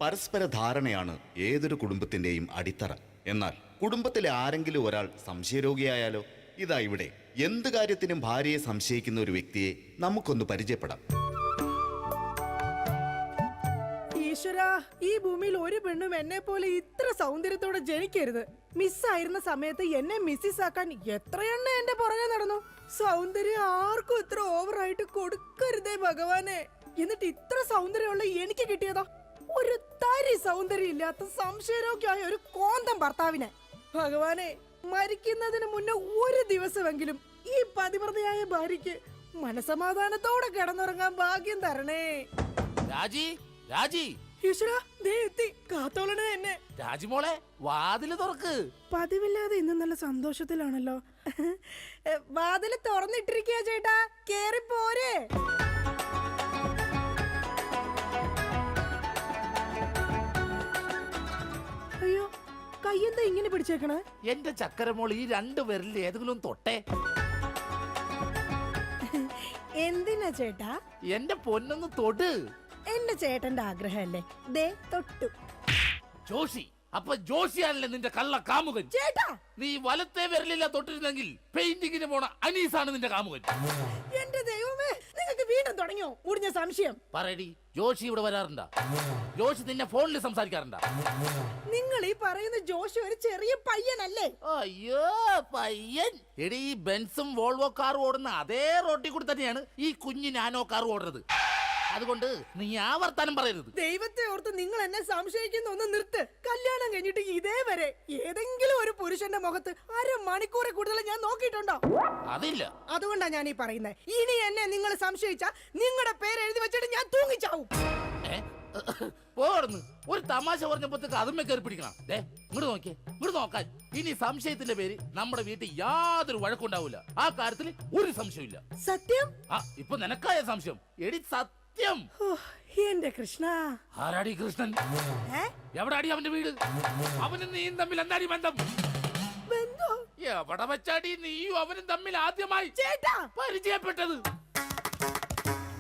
പരസ്പര ധാരണയാണ് ഏതൊരു കുടുംബത്തിന്റെയും അടിത്തറ. എന്നാൽ കുടുംബത്തിലെ ആരെങ്കിലും ഒരാൾ സംശയരോഗിയായാലോ? ഇതാ ഇവിടെ എന്ത് കാര്യത്തിനും ഭാര്യയെ സംശയിക്കുന്ന ഒരു വ്യക്തിയെ നമുക്കൊന്ന് പരിചയപ്പെടാം. ഈശ്വരാ, ഈ ഭൂമിയിൽ ഒരു പെണ്ണും എന്നെ പോലെ ഇത്ര സൗന്ദര്യത്തോടെ ജനിക്കരുത്. മിസ്സായിരുന്ന സമയത്ത് എന്നെ മിസ്സിസ് ആക്കാൻ എത്രയെണ്ണ എന്റെ പുറകെ നടന്നു. സൗന്ദര്യം ആർക്കും ഇത്ര ഓവറായിട്ട് കൊടുക്കരുതേ ഭഗവാനെ. എന്നിട്ട് ഇത്ര സൗന്ദര്യമുള്ള എനിക്ക് കിട്ടിയതോ ഒരു തരി സൗന്ദര്യം ഇല്ലാത്ത സംശയരോഗ്യമായ ഒരു കോന്തം ഭർത്താവിനെ. ഭഗവാനെ, മരിക്കുന്നതിന് മുന്നേ ഒരു ദിവസമെങ്കിലും ഈ പതിവ്രതയായ ഭാര്യയ്ക്ക് മനസമാധാനത്തോടെ കിടന്നുറങ്ങാൻ ഭാഗ്യം തരണേ. രാജി, രാജി, ഈശ്വരാ, ദേ എത്തി. കാത്തോളണേ എന്നെ. രാജിമോളെ, വാതില് തുറക്ക്. പതിവില്ലാതെ ഇന്ന് നല്ല സന്തോഷത്തിലാണല്ലോ. വാതില് തുറന്നിട്ടിരിക്കുക ചേട്ടാ, കേറി പോരെ. അയ്യോ, കയ്യെന്താ ഇങ്ങനെ പിടിച്ചേക്കണേ? എന്റെ ചക്കരമോൾ, ഈ രണ്ടു പേരിൽ ഏതെങ്കിലും തൊട്ടേ. എന്തിനാ ചേട്ടാ? എന്റെ പൊന്നൊന്ന് തൊട്. എന്റെ ചേട്ടന്റെ ആഗ്രഹമല്ലേ, ദേ തൊട്ടു. ജോഷി, അപ്പൊ ജോഷിയാണല്ലേ നിന്റെ കള്ള കാമുകൻ? ചേട്ടാ, നീ വലത്തെ വിരലില്ല തൊട്ടിരുന്നെങ്കിൽ പെയിന്റിങ്ങിന് പോണ അനീസാണ് നിന്റെ കാമുകൻ. എന്റെ ദൈവമേ, നിങ്ങൾക്ക് വീണ്ടും തുടങ്ങിയോ മുടിഞ്ഞ സംശയം? പറയടി, ജോഷി ഇവിടെ വരാറുണ്ടാ? ജോഷി നിന്നെ ഫോണിൽ സംസാരിക്കാറുണ്ടാ? നിങ്ങൾ ഈ പറയുന്ന ജോഷി ഒരു ചെറിയ പയ്യനല്ലേ? അയ്യോ, പയ്യൻ. എടി, ഈ ബെൻസും വോൾവോ കാറും ഓടുന്ന അതേ റോട്ടിൽ കൂടി തന്നെയാണ് ഈ കുഞ്ഞു നാനോ കാർ ഓടുന്നത്. അതുകൊണ്ട് നീ ആ വർത്താനം പറയരുത്. ദൈവത്തെ ഓർത്ത് നിങ്ങൾ എന്നെ സംശയിക്കുന്ന ഒന്ന് നിർത്ത്. കല്യാണം കഴിഞ്ഞിട്ട് ഇതേവരെ ഏതെങ്കിലും ഒരു പുരുഷന്റെ മുഖത്ത് അരമണിക്കൂറെ കൂടുതൽ ഞാൻ നോക്കിയിട്ടുണ്ടോ? അതില്ല. അതുകൊണ്ടാ ഞാൻ ഈ പറയുന്നത്. ഇനി എന്നെ നിങ്ങൾ സംശയിച്ചാ നിങ്ങളുടെ പേര് എഴുതി വെച്ചിട്ട് ഞാൻ തൂങ്ങിച്ചാവും. പോർന്ന് ഒരു തമാശ പറഞ്ഞപ്പോഴത്തേക്ക് അതുമ്മേ കയറി പിടിക്കണം. ഇങ്ങോട്ട് നോക്കിയേ, ഇങ്ങോട്ട് നോക്കാൻ. ഇനി സംശയത്തിന്റെ പേര് നമ്മുടെ വീട്ടിൽ യാതൊരു വഴക്കുണ്ടാവില്ല. ആ കാര്യത്തിൽ ഒരു സംശയമില്ല. സത്യം? ആ, ഇപ്പൊ നിനക്കായ സംശയം. എടി, സത്യം. എന്റെ കൃഷ്ണ. ആരാടി കൃഷ്ണൻ? എവിടാടി അവന്റെ വീട്? അവനും നീയും തമ്മിൽ എന്താടി ബന്ധം? എവിടെ വെച്ചാടി നീയും അവനും തമ്മിൽ ആദ്യമായി പരിചയപ്പെട്ടത്?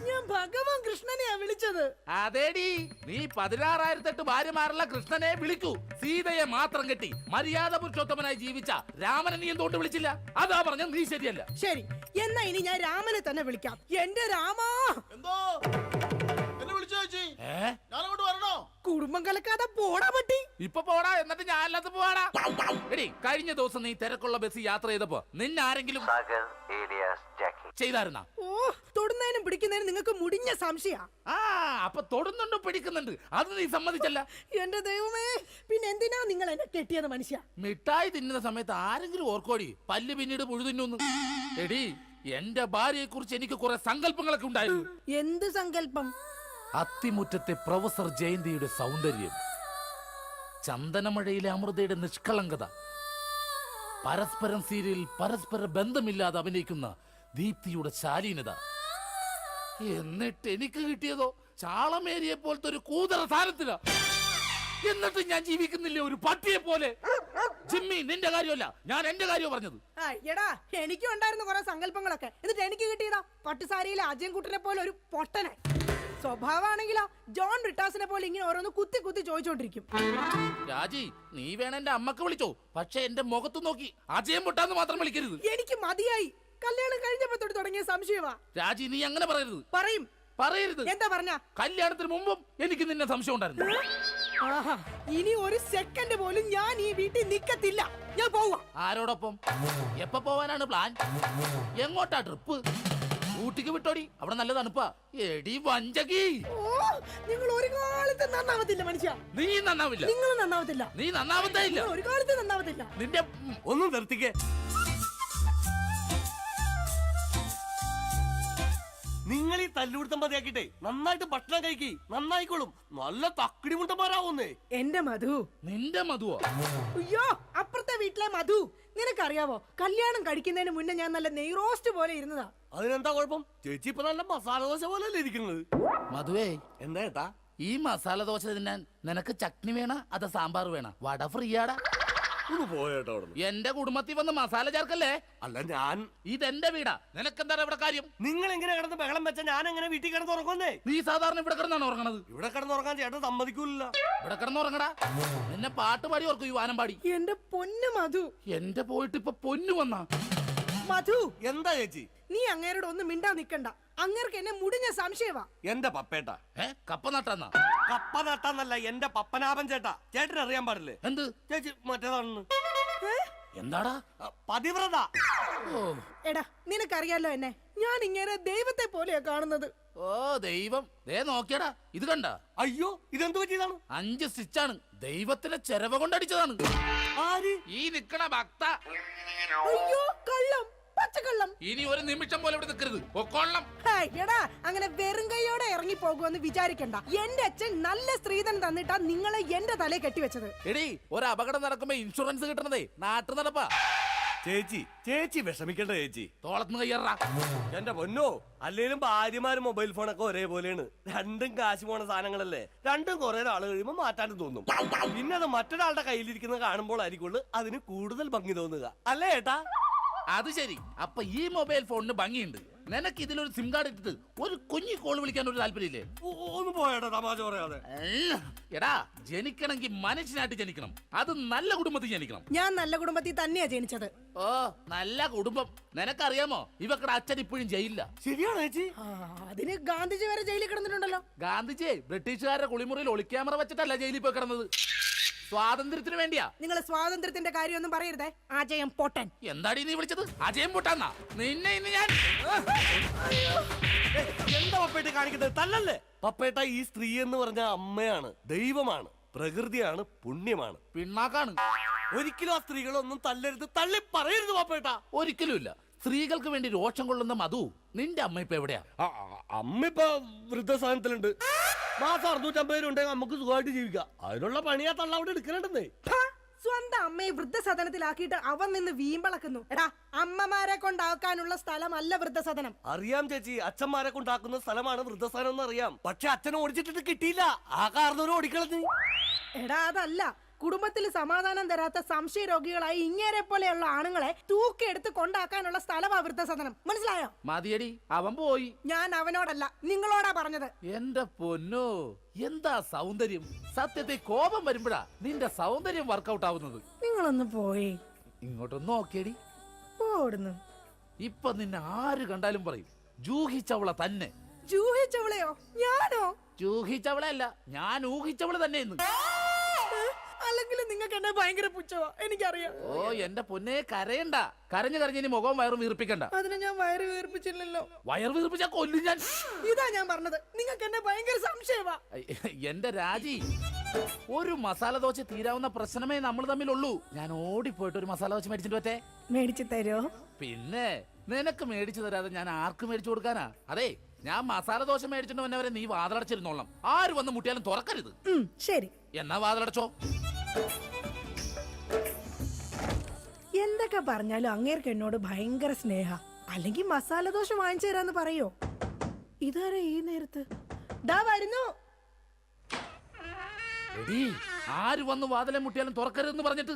ഞാൻ ഭഗവാൻ കൃഷ്ണനെയാ വിളിച്ചത്. അതേടി, നീ 16,008 ഭാര്യമാരുള്ള കൃഷ്ണനെ വിളിക്കൂ. സീതയെ മാത്രം കെട്ടി മര്യാദ പുരുഷോത്തമനായി ജീവിച്ച രാമനെ നീ എന്തുകൊണ്ട് വിളിച്ചില്ല? അതാ പറഞ്ഞ നീ ശരിയല്ല. ശരി, എന്നാ ഇനി ഞാൻ രാമനെ തന്നെ വിളിക്കാം. എന്റെ രാമാ. എന്തോ എന്നെ വിളിച്ചു ചേച്ചി? ഞാനങ്ങോട്ട് വരണോ? കുടുംബം കലക്കാതെ പോടാ പറ്റി. ഇപ്പൊ പോടാ, എന്നിട്ട് ഞാൻ അല്ലാത്ത പോവാടാ. എടി, കഴിഞ്ഞ ദിവസം നീ തിരക്കുള്ള ബസ് യാത്ര ചെയ്തപ്പോ നിന്നെ ആരെങ്കിലും ചെയ്തായിരുന്ന? ഓ, തൊടുന്നതിനും പിടിക്കുന്നതിനും നിങ്ങൾക്ക് മുടിഞ്ഞ സംശയ. ആ, അപ്പൊ തൊടുന്നുണ്ടോ പിടിക്കുന്നുണ്ട്, അത് നീ സമ്മതിച്ചല്ല. എന്റെ ദൈവമേ, പിന്നെ എന്തിനാ നിങ്ങൾ എന്നെ കെട്ടിയത് മനുഷ്യ? മിഠായി തിന്നുന്ന സമയത്ത് ആരെങ്കിലും ഓർക്കോടി പല്ല് പിന്നീട് പുഴു തിന്നു? എടി, എന്റെ ഭാര്യയെ കുറിച്ച് എനിക്ക് കുറെ സങ്കല്പങ്ങളൊക്കെ ഉണ്ടായിരുന്നു. എന്ത് സങ്കല്പം? അത്തിമുറ്റത്തെ പ്രൊഫസർ ജയന്തിയുടെ സൗന്ദര്യം, ചന്ദനമഴയിലെ അമൃതയുടെ നിഷ്കളങ്കത, പരസ്പരം സീരിയലിൽ പരസ്പര ബന്ധമില്ലാതെ അഭിനയിക്കുന്ന ദീപ്തിയുടെ ശാലീനത. എന്നിട്ട് എനിക്ക് കിട്ടിയതോ ചാളമേരിയെ പോലത്തെ ഒരു കൂതറ സാധനത്തില. എന്നിട്ട് ഞാൻ ജീവിക്കുന്നില്ലേ ഒരു പട്ടിയെ പോലെ? ജിമ്മി, നിന്റെ കാര്യമല്ല, ഞാൻ എന്റെ കാര്യം പറഞ്ഞത്. എടാ, എനിക്കും ഉണ്ടായിരുന്നു കുറെ സങ്കല്പങ്ങളൊക്കെ. എന്നിട്ട് എനിക്ക് കിട്ടിയതാ പട്ടുസാരിയിലെ അജയൻകുട്ടനെ പോലെ ഒരു പൊട്ടനെ. സ്വഭാവമാണെങ്കിലോ ജോൺ ബ്രിട്ടാസിനെ പോലെ ഇങ്ങനെ ഓരോന്ന് കുത്തി കുത്തി ചോദിച്ചോണ്ടിരിക്കും. രാജി, നീ വേണം എന്റെ അമ്മക്ക് വിളിച്ചോ, പക്ഷെ എന്റെ മുഖത്ത് നോക്കി അജയം പൊട്ടാന്ന് മാത്രം വിളിക്കരുത്. എനിക്ക് മതിയായി. കല്യാണം കഴിഞ്ഞപ്പോ തൊട്ട് തുടങ്ങിയ സംശയമാ. രാജി, നീ അങ്ങനെ പറയരുത്. പറയരുത്. എന്താ പറഞ്ഞ? കല്യാണത്തിന് മുമ്പും എനിക്ക് നിന്നെ സംശയം ഉണ്ടായിരുന്നു. ആഹാ, ഇനി ഒരു സെക്കൻഡ് പോലും ഞാൻ ഈ വീട്ടിൽ നിക്കത്തില്ല. ഞാൻ പോവാ. ആരോടൊപ്പം? എപ്പോ പോവാനാണ് പ്ലാൻ? എങ്ങോട്ടാ ട്രിപ്പ്? ഊട്ടിക്ക് വിട്ടോടി, അവിടെ നല്ല തണുപ്പാ. എടി വഞ്ചകി, നിങ്ങൾ ഒരു കാലത്ത് നന്നാവത്തില്ല മനുഷ്യ. നീ നന്നാവില്ല. നിങ്ങൾ നന്നാവത്തില്ല. നീ നന്നാവത്തേ ഇല്ല. ഒരു കാലത്ത് നന്നാവത്തില്ല. നിന്റെ ഒന്നും നിർത്തിക്കേ. നിങ്ങൾ ഈ തല്ലുപിടുത്തം മതിയാക്കിട്ടെ നന്നായിട്ട് ഭക്ഷണം കഴിക്കി, നന്നായിക്കോളും. നല്ല തക്കിടി മുണ്ടന്മാരാവുന്നേ. എന്റെ മധു. നിന്റെ മധുവോ? അയ്യോ, അപ്പുറത്തെ വീട്ടിലെ മധു. നിനക്കറിയാവോ, കല്യാണം കഴിക്കുന്നതിന് മുന്നേ ഞാൻ നല്ല നെയ് റോസ്റ്റ് പോലെ ഇരുന്നതാ. അതിനെന്താ കുഴപ്പം? ചേച്ചി ഇപ്പൊ നല്ല മസാല ദോശ പോലെ അല്ലേ ഇരിക്കുന്നത്? മധുവേ, എന്താ ഏട്ടാ? ഈ മസാല ദോശ തിന്നാൻ നിനക്ക് ചട്നി വേണ അതോ സാമ്പാർ വേണ? വട ഫ്രീയാടാ. ഒന്ന് പോയേട്ടോ അവിടെ. എന്റെ കുടുംബത്തിൽ വന്ന് മസാല ചേർക്കല്ലേ. അല്ല ഞാൻ ഇതെന്റെ വീടാ, നിനക്കെന്താണ് ഇവിടെ കാര്യം? നിങ്ങൾ എങ്ങനെ കിടന്ന് ബഹളം വെച്ച ഞാൻ എങ്ങനെ വീട്ടിൽ കിടന്ന് ഉറങ്ങുന്നേ? നീ സാധാരണ ഇവിടെ കിടന്നാണ് ഉറങ്ങണത്. ഇവിടെ കിടന്നുറങ്ങാൻ ചേട്ടൻ സമ്മതിക്കൂല. ഇവിടെ കിടന്നുറങ്ങടാ. നിന്നെ പാട്ട് പാടി ഓർക്കും ഈ വാനം പാടി. എന്റെ പൊന്നു മധു. എന്റെ പോയിട്ട് ഇപ്പൊ പൊന്നു വന്നാ. മധു, എന്താ ചേച്ചി? നീ അങ്ങേരോട് ഒന്നും മിണ്ടാ നിക്കണ്ട. അങ്ങേർക്ക് എന്നെ മുടിഞ്ഞ സംശയവാ. എന്റെ പപ്പേട്ട കപ്പ നട്ടാന്നാ? കപ്പ നട്ടാന്നല്ല, എന്റെ പപ്പനാഭൻ ചേട്ടാ. ചേട്ടന് അറിയാൻ പാടില്ലേ? എന്ത് ചേച്ചി മറ്റേതാണെന്ന്. എന്താടാ? പതിവ്രത. ഓ എടാ, നിനക്കറിയാലോ എന്നെ. ഞാൻ ഇങ്ങനെ ദൈവത്തെ പോലെയാ കാണുന്നത്. ഓ ദൈവം, ദേ നോക്കിയടാ, ഇത് കണ്ട? അയ്യോ, ഇതെന്ത് പറ്റിയതാണ്? 5 സ്റ്റിച്ചാണ്. ദൈവത്തിന്റെ ചെരവ കൊണ്ടടിച്ചതാണ്. ആര്? ഈ നിക്കണ ഭക്ത. അയ്യോ, കള്ളം, പച്ചക്കള്ളം. ഇനി ഒരു നിമിഷം പോലെ ഇവിടെ നിൽക്കരുത്, പൊക്കോളണം. ഹായ്, എടാ, അങ്ങനെ വെറും കൈയോടെ ഇറങ്ങി പോകുമെന്ന് വിചാരിക്കണ്ട. എന്റെ അച്ഛൻ നല്ല സ്ത്രീധനം തന്നിട്ടാ നിങ്ങളെ എന്റെ തലയെ കെട്ടിവെച്ചത്. എടീ, ഒരു അപകടം നടക്കുമ്പോ ഇൻഷുറൻസ് കിട്ടണതേ നാട്ടു നടപ്പാ. ചേച്ചി വിഷമിക്കണ്ട ചേച്ചി. തോളത്തുനിന്ന് കയ്യറാ. എന്റെ പൊന്നോ, അല്ലേലും ഭാര്യമാരും മൊബൈൽ ഫോണൊക്കെ ഒരേപോലെയാണ്. രണ്ടും കാശ് പോണ സാധനങ്ങളല്ലേ. രണ്ടും കുറെ നാൾ കഴിയുമ്പോ മാറ്റാണ്ട് തോന്നും. പിന്നെ അത് മറ്റൊരാളുടെ കയ്യിലിരിക്കുന്നത് കാണുമ്പോൾ ആയിരിക്കുള്ളൂ അതിന് കൂടുതൽ ഭംഗി തോന്നുക, അല്ലേ ഏട്ടാ? അത് ശരി. അപ്പൊ ഈ മൊബൈൽ ഫോണിന് ഭംഗിയുണ്ട്. നിനക്ക് ഇതിലൊരു സിം കാർഡ് ഇട്ടിട്ട് ഒരു കുഞ്ഞി കോൾ വിളിക്കാൻ ഒരു താല്പര്യമില്ലേ? ഒന്ന് പോയേട്ടാ, തമാശ പറയാതെ. എടാ, ജനിക്കണമെങ്കിൽ മനുഷ്യനായിട്ട് ജനിക്കണം. അത് നല്ല കുടുംബത്തിൽ ജനിക്കണം. ഞാൻ നല്ല കുടുംബത്തിൽ തന്നെയാ ജനിച്ചത്. ഓ, നല്ല കുടുംബം. നിനക്കറിയാമോ, ഇവക്കടെ അച്ഛൻ ഇപ്പോഴും ജയിലില്ല. ശരിയാണോ ചേച്ചി? അതിന് ഗാന്ധിജി വരെ ജയിലിൽ കിടന്നിട്ടുണ്ടല്ലോ. ഗാന്ധിജി ബ്രിട്ടീഷുകാരുടെ കുളിമുറിയിൽ ഒളിക്യാമറ വെച്ചിട്ടല്ല ജയിലിൽ പോയി കിടന്നത്. സ്വാതന്ത്ര്യത്തിന് വേണ്ടിയാ. നിങ്ങൾ സ്വാതന്ത്ര്യത്തിന്റെ കാര്യമൊന്നും പറയരുതേ. അജയം പൊട്ടൻ. എന്താടി നീ വിളിച്ചത്? അജയം പൊട്ടാന്നാ? നിന്നെ ഇന്ന് ഞാൻ. എന്താ പപ്പേട്ട കാണിക്കുന്നത്? തല്ലല്ലേ പപ്പേട്ട. ഈ സ്ത്രീ എന്ന് പറഞ്ഞ അമ്മയാണ്, ദൈവമാണ്, പ്രകൃതിയാണ്, പുണ്യമാണ്, പിണ്ണാക്കാണ്. ഒരിക്കലും ആ സ്ത്രീകളൊന്നും തല്ലരുത്, തള്ളി പറയരുത് പപ്പേട്ട. ഒരിക്കലുമില്ല. സ്ത്രീകൾക്ക് വേണ്ടി രോഷം കൊള്ളുന്ന മധു, നിന്റെ അമ്മ ഇപ്പൊ എവിടെയാ? അമ്മ ഇപ്പൊ വൃദ്ധസാധനത്തിലുണ്ട്. മാസം 650 രൂപ ഉണ്ടെങ്കിൽ നമുക്ക് സുഖമായിട്ട് ജീവിക്കാം. അതിനുള്ള പണിയാ തള്ള അവിടെ എടുക്കണുണ്ടെന്നേ. സ്വന്തം അമ്മയെ വൃദ്ധസദനത്തിലാക്കിയിട്ട് അവൻ നിന്ന് വീമ്പളക്കുന്നു. എടാ, അമ്മമാരെ കൊണ്ടാക്കാനുള്ള സ്ഥലമല്ല വൃദ്ധസദനം. അറിയാം ചേച്ചി, അച്ഛന്മാരെ കൊണ്ടാക്കുന്ന സ്ഥലമാണ് വൃദ്ധസ്ഥാനം എന്ന് അറിയാം. പക്ഷെ അച്ഛനെ ഓടിച്ചിട്ട് കിട്ടിയില്ല. ആ കാരണവരും ഓടിക്കളഞ്ഞു. എടാ, അതല്ല. കുടുംബത്തിൽ സമാധാനം തരാത്ത സംശയ രോഗികളായി ഇങ്ങേരെ പോലെയുള്ള ആണുങ്ങളെ തൂക്കിയെടുത്ത് കൊണ്ടാക്കാനുള്ള സ്ഥലമാ വൃദ്ധസദനം. മനസ്സിലായോ? മതിയടി, അവൻ പോയി. ഞാൻ അവനോടല്ല, നിങ്ങളോടാ പറഞ്ഞത്. എന്റെ പൊന്നോ, എന്താ സൗന്ദര്യം! സത്യത്തെ കോപം വരുമ്പോഴാ നിന്റെ സൗന്ദര്യം വർക്കൗട്ട് ആവുന്നത്. നിങ്ങളൊന്ന് പോയി ഇങ്ങോട്ടൊന്ന് നോക്കിയടി. പോടുന്നു. ഇപ്പൊ നിന്നെ ആര് കണ്ടാലും പറയും ജൂഹിച്ചവള തന്നെ. ജൂഹിച്ചവളെയോ? ഞാനോ? ജൂഹിച്ചവളല്ല, ഞാൻ ഊഹിച്ചവള് തന്നെ ഇന്ന്. അല്ലെങ്കിൽ നിങ്ങൾക്ക് എന്നെ ഭയങ്കര പുച്ഛമാ, എനിക്കറിയാം. ഓ എന്റെ പൊന്നെ, കരയണ്ട. കരഞ്ഞു കരഞ്ഞിനി മുഖവും വയറും വീർപ്പിക്കണ്ട. അതിനെ ഞാൻ വയറ് വീർപ്പിച്ചില്ലല്ലോ. വയർ വീർപ്പിച്ചാ കൊല്ലും ഞാൻ. ഇതാ ഞാൻ പറഞ്ഞത്, നിങ്ങൾക്ക് എന്നെ ഭയങ്കര സംശയമാ. എന്റെ രാജി, ഒരു മസാല ദോശ തീരാവുന്ന പ്രശ്നമേ നമ്മൾ തമ്മിലുള്ളൂ. ഞാൻ ഓടിപ്പോയിട്ട് ഒരു മസാല ദോശ മേടിച്ചിട്ട് പറ്റേ? മേടിച്ചു തരോ? പിന്നെ നിനക്ക് മേടിച്ചു തരാതെ ഞാൻ ആർക്ക് മേടിച്ചു കൊടുക്കാനാ? അതെ, ഞാൻ മസാല ദോശ മേടിച്ചിട്ട് വന്നവരെ നീ വാതിലടച്ചിരുന്നോളാം. ആര് വന്ന് മുട്ടിയാലും തുറക്കരുത്. ശരി. എന്നാ വാതിലടച്ചോ. എന്തൊക്കെ പറഞ്ഞാലും അങ്ങേർക്ക് എന്നോട് ഭയങ്കര സ്നേഹ. അല്ലെങ്കിൽ മസാല ദോശ വാങ്ങിച്ചു തരാന്ന് പറയോ? ഇതാരാ ഈ നേരത്ത്? ദാ വരുന്നു. എടീ, ആര് വന്ന് വാതിലെ മുട്ടിയാലും തുറക്കരുതെന്ന് പറഞ്ഞിട്ട്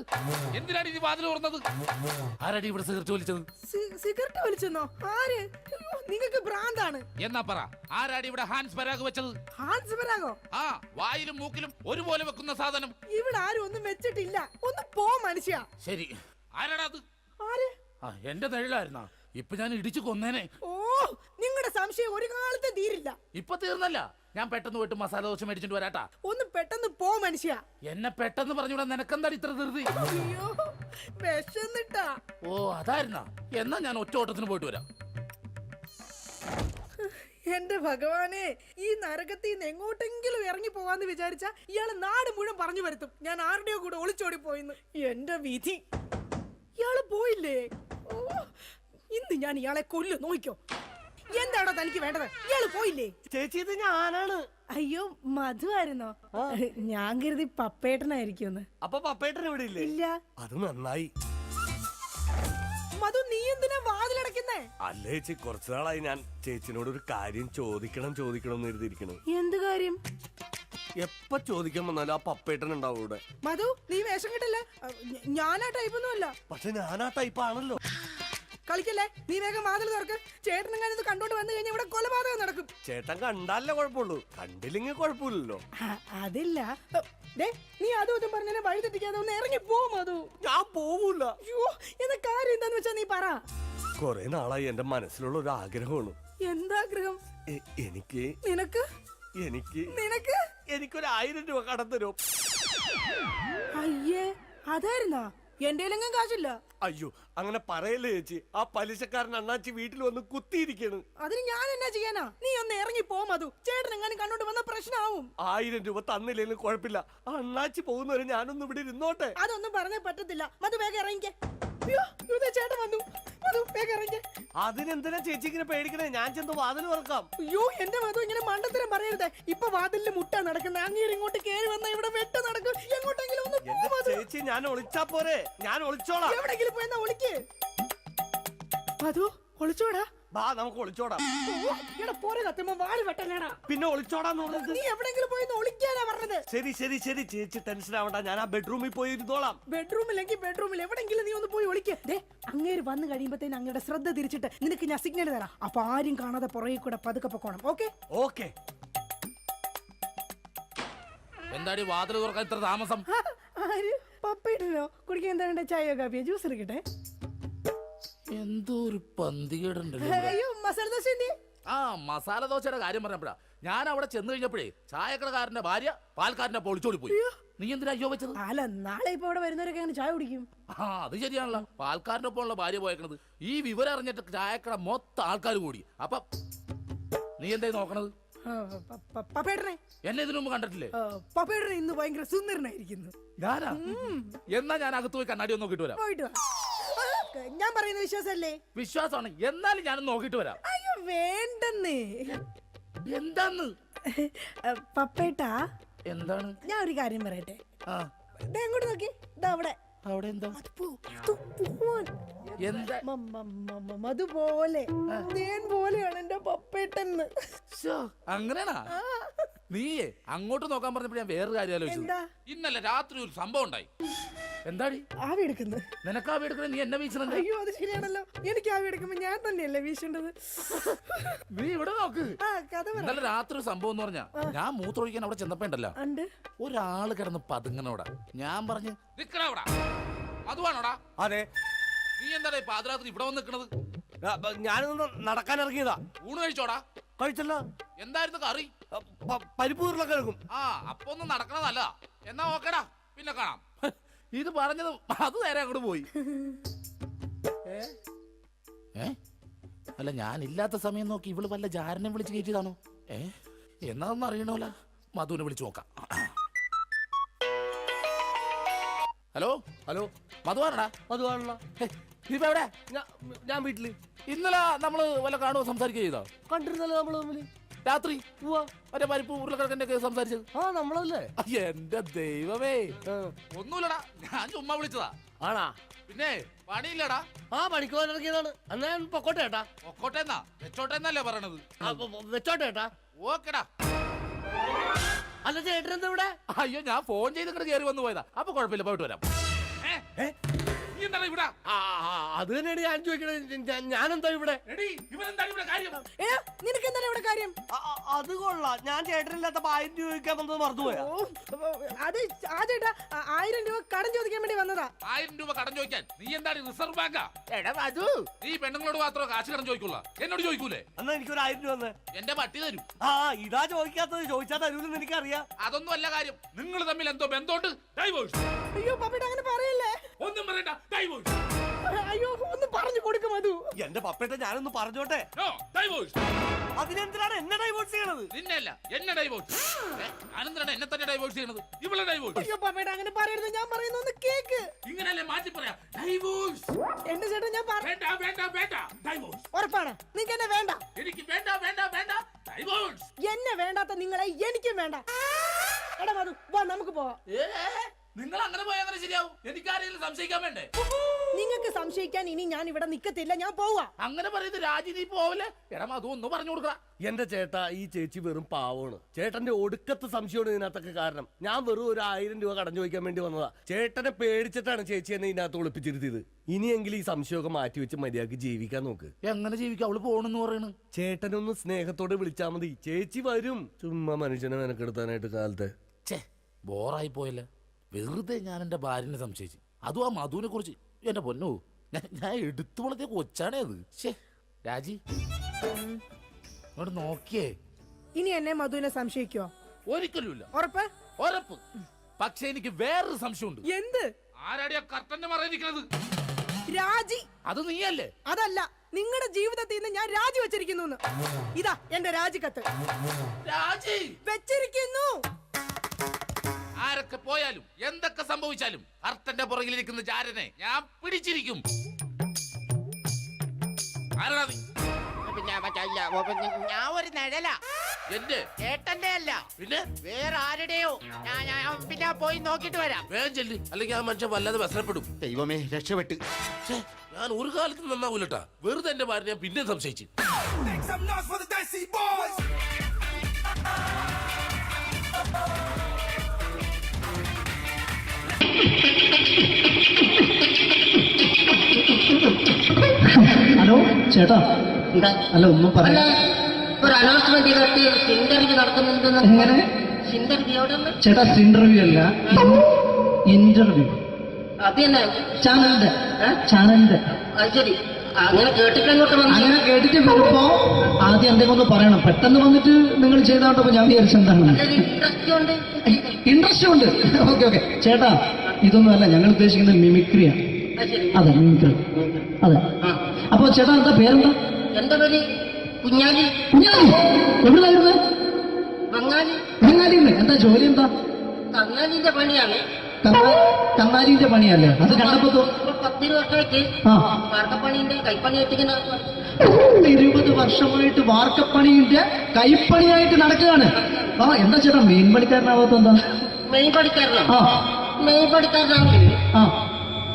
എന്തിനാണ് ഈ വാതിൽ തുറന്നത്? ആരടി ഇവിടെ സിഗരറ്റ് വലിച്ചത്? സിഗരറ്റ് വലിച്ചെന്നോ? ആര്? നിങ്ങൾക്ക് ഭ്രാന്താണ്. എന്നാ പറ, ആരാടി ഇവിടെ ഹാൻസ് പരാഗ് വെച്ചത്? ഹാൻസ് പരാഗോ? ആ, വായിലും മൂക്കിലും ഒരുപോലെ വെക്കുന്ന സാധനം. ഇവിടെ ആരും ഒന്നും വെച്ചിട്ടില്ല. ഒന്ന് പോ മനുഷ്യ. ശരി, ആരാടാ അത്? ആര്? എന്റെ നിഴലായിരുന്നാ? ഇപ്പൊ ഞാൻ ഇടിച്ചു കൊന്നേനെ. ഓ, നിങ്ങളുടെ സംശയം ഒരു കാലത്ത് തീരില്ല. ഇപ്പൊ തീർന്നല്ല, ഞാൻ പെട്ടെന്ന് പോയിട്ട് മസാല ദോശ മേടിച്ചിട്ട് വരാട്ടാ. ഒന്ന് പെട്ടെന്ന് പോ മനുഷ്യ. എന്നെ പെട്ടെന്ന് പറഞ്ഞൂടാ, നിനക്കെന്താടി ഇത്ര ധൃതി? അയ്യോ, വിശന്നിട്ടാ. ഓ അതായിരുന്നാ? എന്നാ ഞാൻ ഒറ്റ ഓട്ടത്തിന് പോയിട്ട് വരാം. എന്റെ ഭഗവാനെ, ഈ നരകത്തിൽ നിന്ന് എങ്ങോട്ടെങ്കിലും ഇറങ്ങി പോവാന്ന് വിചാരിച്ച ഇയാള് നാട് മുഴുവൻ പറഞ്ഞു വരുത്തും ഞാൻ ആരുടെയോ കൂടെ ഒളിച്ചോടി പോയിന്ന്. എന്റെ വിധി, ഇയാള് പോയില്ലേ? ഓ, ഇന്ന് ഞാൻ ഇയാളെ കൊല്ലു, നോക്കിക്കോ. എന്താണോ തനിക്ക് വേണ്ടത്? ഇയാള് പോയില്ലേ? ചേച്ചി, ഇത് ഞാനാണ്. അയ്യോ, മധു ആയിരുന്നോ? ഞാൻ കരുതി പപ്പേട്ടനായിരിക്കും. അപ്പൊ പപ്പേട്ടൻ ഇവിടെ ഇല്ലേ? ഇല്ല. അത് നന്നായി. മധു, നീ എന്തിനാ വാതിലടക്കുന്നേ? അല്ല ചേച്ചി, കുറച്ചു നാളായി ഞാൻ ചേച്ചിനോട് ഒരു കാര്യം ചോദിക്കണം എന്ന് കരുതിയിരിക്കണു. എന്ത് കാര്യം? എപ്പ ചോദിക്കാൻ വന്നാലും ആ പപ്പേട്ടൻ ഉണ്ടാവും ഇവിടെ. മധു നീ വേഷം കിട്ടില്ല. ഞാനാ ടൈപ്പൊന്നും അല്ല. പക്ഷെ ഞാൻ ആ ടൈപ്പ് ആണല്ലോ. കളിക്കല്ലേ, നീ വേഗം വാതിൽ തുറക്ക്. ചേട്ടനും ഇത് കണ്ടോണ്ട് വന്നു കഴിഞ്ഞാൽ ഇവിടെ കൊലപാതകം നടക്കും. ചേട്ടൻ കണ്ടാലേ കുഴപ്പമുള്ളൂ, കണ്ടില്ലെങ്കിൽ കുഴപ്പമില്ലല്ലോ. അതില്ല. ദേ, നീ അതും ഇതും പറഞ്ഞാൽ വഴി തെറ്റിക്കാതെ ഒന്ന് ഇറങ്ങി പോ മധു. ഞാൻ പോവൂല. അയ്യോ, എന്താ കാര്യം എന്താന്ന് വെച്ചാ നീ പറ. കൊറേ നാളായി എന്റെ മനസ്സിലുള്ള ഒരു ആഗ്രഹമാണ്. എന്താഗ്രഹം? എനിക്ക് നിനക്ക് എനിക്ക് നിനക്ക് എനിക്കൊരു 1000 രൂപ കടം തരും. അയ്യേ, അതായിരുന്നാ? എന്റെ കയ്യിലെങ്ങും കാശില്ല. അയ്യോ അങ്ങനെ പറയല്ലേ ചേച്ചി, ആ പലിശക്കാരൻ അണ്ണാച്ചി വീട്ടിൽ വന്ന് കുത്തിയിരിക്കാണ്. അതിന് ഞാൻ എന്നാ ചെയ്യാനാ? നീ ഒന്ന് ഇറങ്ങി പോ മധു. ചേട്ടൻ എങ്ങാനും കണ്ടോണ്ട് വന്ന പ്രശ്നമാവും. 1000 രൂപ തന്നില്ലെങ്കിലും കുഴപ്പമില്ല, അണ്ണാച്ചി പോകുന്നവരെ ഞാനൊന്നും ഇവിടെ ഇരുന്നോട്ടെ. അതൊന്നും പറഞ്ഞേ പറ്റത്തില്ല. മധു വേഗം ഇറങ്ങിക്കേ. അയ്യോ, ഇതേ ചേട്ടൻ വന്നു. മധു വേഗം ഇറങ്ങിക്കേ. അതിനെന്തിനാ ചേച്ചി ഇങ്ങനെ പേടിക്കണേ? ഞാൻ ചെന്ന് വാതിൽ തുറക്കാം. അയ്യോ, എന്റെ മധു ഇങ്ങനെ മണ്ടത്തരം പറയരുത്. ഇപ്പൊ വാതിലിൽ മുട്ട നടക്കുന്നത്. അങ്ങേര് ഇങ്ങോട്ട് കേറി വന്ന ഇവിടെ വെട്ട നടക്കും. എങ്ങോട്ടെങ്കിലും ഒന്ന് പോ എന്റെ മധു. ചേച്ചി ഞാൻ ഒളിച്ചാ പോരെ, ഞാൻ ഒളിച്ചോളാം. എവിടെങ്കിലും പോയെന്നാ ഒളിക്ക്. മധു ഒളിച്ചോടാ. ബാ നമുക്ക് ഒളിച്ചോടാം. ഇവിടെ പോരെ കത്തുമ്പോ വാല് വെട്ടല്ലേടാ. പിന്നെ ഒളിച്ചോടാന്ന് പറഞ്ഞത്? നീ എവിടെങ്കിലും പോയി ഒളിക്കാനാ പറഞ്ഞത്. ശരി ശരി ശരി ചേച്ചി ടെൻഷൻ ആവണ്ട, ഞാൻ ആ ബെഡ്റൂമിൽ പോയി ഇരുന്നോളാം. ബെഡ്റൂമിലെങ്കിൽ ബെഡ്റൂമിൽ എവിടെങ്കിലും നീ ഒന്ന് പോയി ഒളിക്ക്. ദേ, അങ്ങേര് വന്നു കഴിയുമ്പത്തേന് അങ്ങയുടെ ശ്രദ്ധ തിരിച്ചിട്ട് നിനക്ക് ഞാൻ സിഗ്നൽ തരാം. അപ്പൊ ആരും കാണാതെ പുറകെ കൂടെ പതുക്കെ പൊക്കോണം. ഓക്കെ? ഓക്കെ. എന്താടി വാതിൽ തുറക്കാൻ ഇത്ര താമസം? ആര്? പപ്പയിട്ടല്ലോ. കുടിക്കാൻ എന്താ വേണ്ട? ചായയോ കാപ്പിയോ ജ്യൂസ് എടുക്കട്ടെ? എന്തോ ഒരു പന്തികേടുണ്ടല്ലോ ഇവിടെ. അയ്യോ, മസാല ദോശ എന്തി? ആ മസാല ദോശയുടെ കാര്യം പറഞ്ഞപ്പോഴാ ഞാൻ അവിടെ ചെന്ന് കഴിഞ്ഞപ്പോഴേ ചായക്കടക്കാരന്റെ ഭാര്യ പാൽക്കാരന്റെ പൊളിച്ചോടി പോയി. നീ എന്തിനാ അയ്യോ വെച്ചത്? അല്ല, നാളെ ഇപ്പൊ ഇവിടെ വരുന്നവരൊക്കെ അങ്ങനെ ചായ കുടിക്കും. ആ അത് ശരിയാണല്ലോ, പാൽക്കാരന്റെ ഒപ്പമുള്ള ഭാര്യ പോയേക്കണത്. ഈ വിവരം അറിഞ്ഞിട്ട് ചായക്കട മൊത്തം ആൾക്കാർ കൂടി. അപ്പൊ നീ എന്തായി നോക്കണത്? പപ്പേട്ടനെ എന്നെ ഇതിനു മുമ്പ് കണ്ടിട്ടില്ലേ? പപ്പേട്ടനെ ഇന്ന് ഭയങ്കര സുന്ദരനായിരിക്കുന്നു. ഞാനാ? എന്നാ ഞാൻ അകത്ത് പോയി കണ്ണാടി ഒന്ന് നോക്കിട്ട് വരാം. പോയിട്ട് വാ. ഞാൻ പറയുന്ന വിശ്വാസല്ലേ? വിശ്വാസമാണ്, എന്നാലും ഞാനൊന്ന് നോക്കിട്ട് വരാം. അയ്യോ വേണ്ടെന്നേ. എന്താന്ന്? പപ്പേട്ടാ, എന്താണ്? ഞാൻ ഒരു കാര്യം പറയട്ടെ. ആ ദേ അങ്ങോട്ട് നോക്കി. ദാ അവിടെ. അവിടെ എന്താ? എന്താ? മധുപോലെ തേൻ പോലെയാണ് എന്റെ പപ്പേട്ടെന്ന്. അങ്ങനെയാണാ? നീയേ അങ്ങോട്ട് നോക്കാൻ പറഞ്ഞപ്പോ ഞാൻ വേറൊരു കാര്യം ആലോചിച്ചത്. എന്താ? ഇന്നലെ രാത്രി ഒരു സംഭവം ഉണ്ടായി. എന്താടി? ആവി എടുക്കുന്നു. നിനക്ക് ആവി എടുക്കണേ, നീ എന്നെ വീശണ? അയ്യോ, അത് ശരിയാണല്ലോ. എനിക്ക് ആവി എടുക്കുമ്പോ ഞാൻ തന്നെയല്ലേ വീശേണ്ടത്. നീ ഇവിടെ നോക്ക്. ആ കഥ പറ. ഇന്നലെ രാത്രി ഒരു സംഭവം എന്ന് പറഞ്ഞാ, ഞാൻ മൂത്രമൊഴിക്കാൻ അവിടെ ചെന്നപ്പോ ഉണ്ടല്ലോ, ഉണ്ട് ഒരാള് കിടന്ന് പതുങ്ങനോടാ. ഞാൻ പറഞ്ഞു നിക്കണോടാ, അതുവാണോടാ? അതെ. നീ എന്താടാ പാതിരാത്രി ഇവിടെ വന്ന് നിക്കണത്? ഞാനൊന്ന് നടക്കാൻ ഇറങ്ങിയതാ. ഊണ് കഴിച്ചോടാ? കഴിച്ചല്ലോ. എന്തായിരുന്നു കറി? പരിപ്പ് ഉരുളക്കിഴങ്ങും. ആ അപ്പൊ ഒന്ന് നടക്കണതല്ല. എന്നാ ഓക്കേടാ, പിന്നെ കാണാം. ഇത് പറഞ്ഞത് അത് നേരെ അങ്ങോട്ട് പോയി. അല്ല ഞാൻ ഇല്ലാത്ത സമയം നോക്കി ഇവള് വല്ല ജാരനെ വിളിച്ച് കയറ്റിയതാണോ? എന്നാന്ന് അറിയണോല. മധുവിനെ വിളിച്ചു നോക്കാം. ഹലോ ഹലോ, മധുവാണടാ? അതുവാണല്ലോ. നീ ഇപ്പൊ എവിടെ? ഞാൻ വീട്ടില്. ഇന്നലെ നമ്മള് വല്ല കാണുമോ സംസാരിക്കുക ചെയ്തോ? കണ്ടിരുന്നല്ലോ നമ്മള് തമ്മില് രാത്രി. മറ്റേ പരിപ്പ് ഉരുളക്കിഴക്കിന്റെ ഒക്കെ സംസാരിച്ചത്. ആ നമ്മളല്ലേ? എന്റെ ദൈവമേ, ഒന്നുമില്ലടാ, ഞാൻ ചുമ്മാ വിളിച്ചതാ. ആണാ? പിന്നെ പണിയില്ലടാ. ആ പണിക്ക് പോകാൻ ഇറങ്ങിയതാണ്. എന്നാ ഞാൻ പൊക്കോട്ടെ ഏട്ടാ. പൊക്കോട്ടെന്നാ വെച്ചോട്ടെന്നല്ലേ പറയണത്? വെച്ചോട്ടെ ഏട്ടാ. ഓക്കെടാ. അല്ല ചേട്ടൻ എന്താ ഇവിടെ? അയ്യോ ഞാൻ ഫോൺ ചെയ്ത് ഇങ്ങോട്ട് കയറി വന്നു പോയതാ. അപ്പൊ കുഴപ്പമില്ല, പോയിട്ട് വരാം. ഇവിടെ അത് തന്നെയാണ് ഞാൻ ചോദിക്കണത്. ഞാനെന്താ ഇവിടെ? നിനക്ക് എന്താണ് ഇവിടെ കാര്യം? അത് കൊള്ളാം. ഞാൻ ചേട്ടനില്ലാത്തപ്പോ 1000 രൂപ ചോദിക്കാൻ വന്നത് മറന്നുപോയാ? അത് ആ ചേട്ടാ 1000 രൂപ കടം ചോദിക്കാൻ വേണ്ടി വന്നതാ. 1000 രൂപ കടം ചോദിക്കാൻ? നീ എന്താണ് റിസർവ് ബാങ്കാ? നീ പെണ്ണുങ്ങളോട് മാത്രമേ കാശ് കടം ചോദിക്കുള്ള, എന്നോട് ചോദിക്കൂലേ? എന്നാ എനിക്കൊരു 1000 രൂപ തന്നെ. എന്റെ പട്ടി തരും. ആ ഇതാ ചോദിക്കാത്തത്. ചോദിച്ചാൽ തരൂലെന്ന് എനിക്കറിയാം. അതൊന്നും അല്ല കാര്യം. നിങ്ങൾ തമ്മിൽ എന്തോ ബന്ധമുണ്ട്. ഡൈവോഴ്സ്. അയ്യോ പപ്പേട്ട അങ്ങനെ പറയല്ലേ. ഒന്നും പറയണ്ട, ഡൈവോഴ്സ്. അയ്യോ ഒന്ന് പറഞ്ഞു കൊടുക്കും മധു. എന്റെ പപ്പേട്ട ഞാനൊന്ന് പറഞ്ഞോട്ടെ. ഡൈവോഴ്സ്. അതിനെന്തിനാണ് എന്നെ ഡൈവോഴ്സ് ചെയ്യണത്? നിന്നല്ല, എന്നെ ഡൈവോഴ്സ്. ഞാനെന്തിനാണ് എന്നെ തന്നെ ഡൈവോഴ്സ് ചെയ്യണത്? ഇവളെ ഡൈവോഴ്സ്. അയ്യോ പപ്പേട്ട അങ്ങനെ പറയരുത്. ഞാൻ പറയുന്ന ഒന്ന് കേക്ക്. ഇങ്ങനല്ലേ മാറ്റി പറയാ? ഡൈവോഴ്സ്. എന്റെ ചേട്ടൻ ഞാൻ വേണ്ട വേണ്ട വേണ്ട, ഡൈവോഴ്സ്. ഉറപ്പാണ് നിങ്ങൾക്ക് എന്നെ വേണ്ട? എനിക്ക് വേണ്ട വേണ്ട വേണ്ട, ഡൈവോഴ്സ്. എന്നെ വേണ്ടാത്ത നിങ്ങളെ എനിക്കും വേണ്ട. എടാ മധു വാ നമുക്ക് പോവാം. നിങ്ങൾ അങ്ങനെ പോയാൽ അങ്ങനെ ശരിയാവും. എനിക്ക് ആരെങ്കിലും സംശയിക്കാൻ വേണ്ടേ? നിങ്ങൾക്ക് സംശയിക്കാൻ ഇനി ഞാൻ ഇവിടെ നിക്കത്തില്ല, ഞാൻ പോവാ. അങ്ങനെ പറയുന്നത് രാജി, നീ പോവല്ലേ? എടാ മധു, ഒന്ന് പറഞ്ഞു കൊടുക്ക. എന്റെ ചേട്ടാ, ഈ ചേച്ചി വെറും പാവമാണ്. ചേട്ടന്റെ ഒടുക്കത്തെ സംശയമാണ് ഇതിനകത്തൊക്കെ കാരണം. ഞാൻ വെറും ഒരു 1000 രൂപ കടം ചോദിക്കാൻ വേണ്ടി വന്നതാ. ചേട്ടനെ പേടിച്ചിട്ടാണ് ചേച്ചി എന്നെ ഇതിനകത്ത് ഒളിപ്പിച്ചിരുത്തിയത്. ഇനിയെങ്കിലും ഈ സംശയമൊക്കെ മാറ്റി വെച്ച് മര്യാദക്ക് ജീവിക്കാൻ നോക്ക്. എങ്ങനെ ജീവിക്കാം? അവള് പോണെന്ന് പറയണ്. ചേട്ടനൊന്ന് സ്നേഹത്തോടെ വിളിച്ചാ മതി, ചേച്ചി വരും. ചുമ്മാ മനുഷ്യനെ മെനക്കെടുത്താനായിട്ട് കാലത്തെ. ഛേ, ബോറായി പോയല്ലേ. വെറുതെ ഞാൻ എന്റെ ഭാര്യനെ സംശയിച്ചു. അതും ആ മധുവിനെ കുറിച്ച്. എന്റെ പൊന്നോ, ഞാൻ എടുത്തു വളർത്തിയ കൊച്ചാണേ അത്. ശേ രാജി, ഇങ്ങോട്ട് നോക്കിയേ. ഇനി എന്നെ മധുവിനെ സംശയിക്കോ? ഒരിക്കലുമില്ല. ഉറപ്പ്? ഉറപ്പ്. പക്ഷെ എനിക്ക് വേറൊരു സംശയമുണ്ട്. എന്ത്? ആരാടിയാ കർട്ടന്റെ മറയിരിക്കുന്നത്? രാജി. അത് നീയല്ലേ? അതല്ല, നിങ്ങളുടെ ജീവിതത്തിൽ നിന്ന് ഞാൻ രാജി വെച്ചിരിക്കുന്നു. ഇതാ എന്റെ രാജിക്കത്ത്. രാജി വെച്ചിരിക്കുന്നു. ആരൊക്കെ പോയാലും എന്തൊക്കെ സംഭവിച്ചാലും കർട്ടന്റെ പുറകിലിരിക്കുന്ന ജാരനെ ഞാൻ പിടിച്ചിരിക്കും. ആരാ നീ? ഞാൻ ഒരു നിഴല, എന്റെ ചേട്ടന്റെ അല്ല, പിന്നെ വേറെ ആരുടെയോ. ഞാൻ പിന്നെ പോയി നോക്കിട്ട് വരാം. വേഗം ചെല്ലി, അല്ലെങ്കിൽ ആ മനുഷ്യൻ വല്ലാതെ വ്യസനപ്പെടും. ദൈവമേ, രക്ഷപ്പെട്ട്. ഛേ, ഞാൻ ഒരു കാലത്ത് നന്നാവൂലട്ടാ. വെറുതെ എന്റെ ഭാര്യ ഞാൻ പിന്നെ സംശയിച്ചു. ഹലോ ചേട്ടാ, അല്ല ഒന്നും പറയാ. ഒരു അനൗൺസ്മെന്റ് ചെയ്തിട്ട് ഇന്റർവ്യൂ നടത്തുന്നുണ്ടെന്ന്. എങ്ങനെ? ഇന്റർവ്യൂ എവിടെ? ചേട്ടാ, ഇന്റർവ്യൂ അല്ല, ഇന്റർവ്യൂ. അത് തന്നെ ചാനലിന്റെ. അത് ശരി. അങ്ങനെ കേട്ടിട്ട് അങ്ങോട്ട് വന്നു. അങ്ങനെ കേട്ടിട്ട് വരുമ്പോ ആദ്യം എന്തെങ്കിലും ഒന്ന് പറയണം. പെട്ടെന്ന് വന്നിട്ട് നിങ്ങൾ ചെയ്താട്ടപ്പോ ഞാൻ വിചാരിച്ചു എന്താണ് ഇൻട്രസ്റ്റ് ഉണ്ട്. ഇൻട്രസ്റ്റ് ഉണ്ട്. ഓക്കെ ചേട്ടാ, ഇതൊന്നും അല്ല, ഞങ്ങൾ ഉദ്ദേശിക്കുന്നത് മിമിക്രിയാണ്. അത് ശരി. അതെ, മിമിക്രി. അതെ. അപ്പൊ ചേട്ടാ, എന്താ പേരെന്താ? എന്റെ പേര് കുഞ്ഞാലി. കുഞ്ഞാലി. എവിടെയായിരുന്നു? ബംഗാളി. ബംഗാളിന്ന്. എന്താ ജോലി? എന്താ? കങ്ങാലിന്റെ പണിയാണ്. കന്നാലിന്റെ പണിയല്ലേ? അത് കണ്ടപ്പോ 10 വർഷമായിട്ട് വാർക്കപ്പണിന്റെ കൈപ്പണിയായിട്ട് ഇങ്ങനെ 20 വർഷമായിട്ട് വാർക്കപ്പണിന്റെ കൈപ്പണിയായിട്ട് നടക്കുകയാണ്. ആ, എന്താ ചേട്ടാ മെയിൻ പണിക്കാരനാവാത്ത എന്താ? മെയ് പണിക്കാരനാണ്. ആ മെയ് പണിക്കാരനാണെങ്കിൽ ആ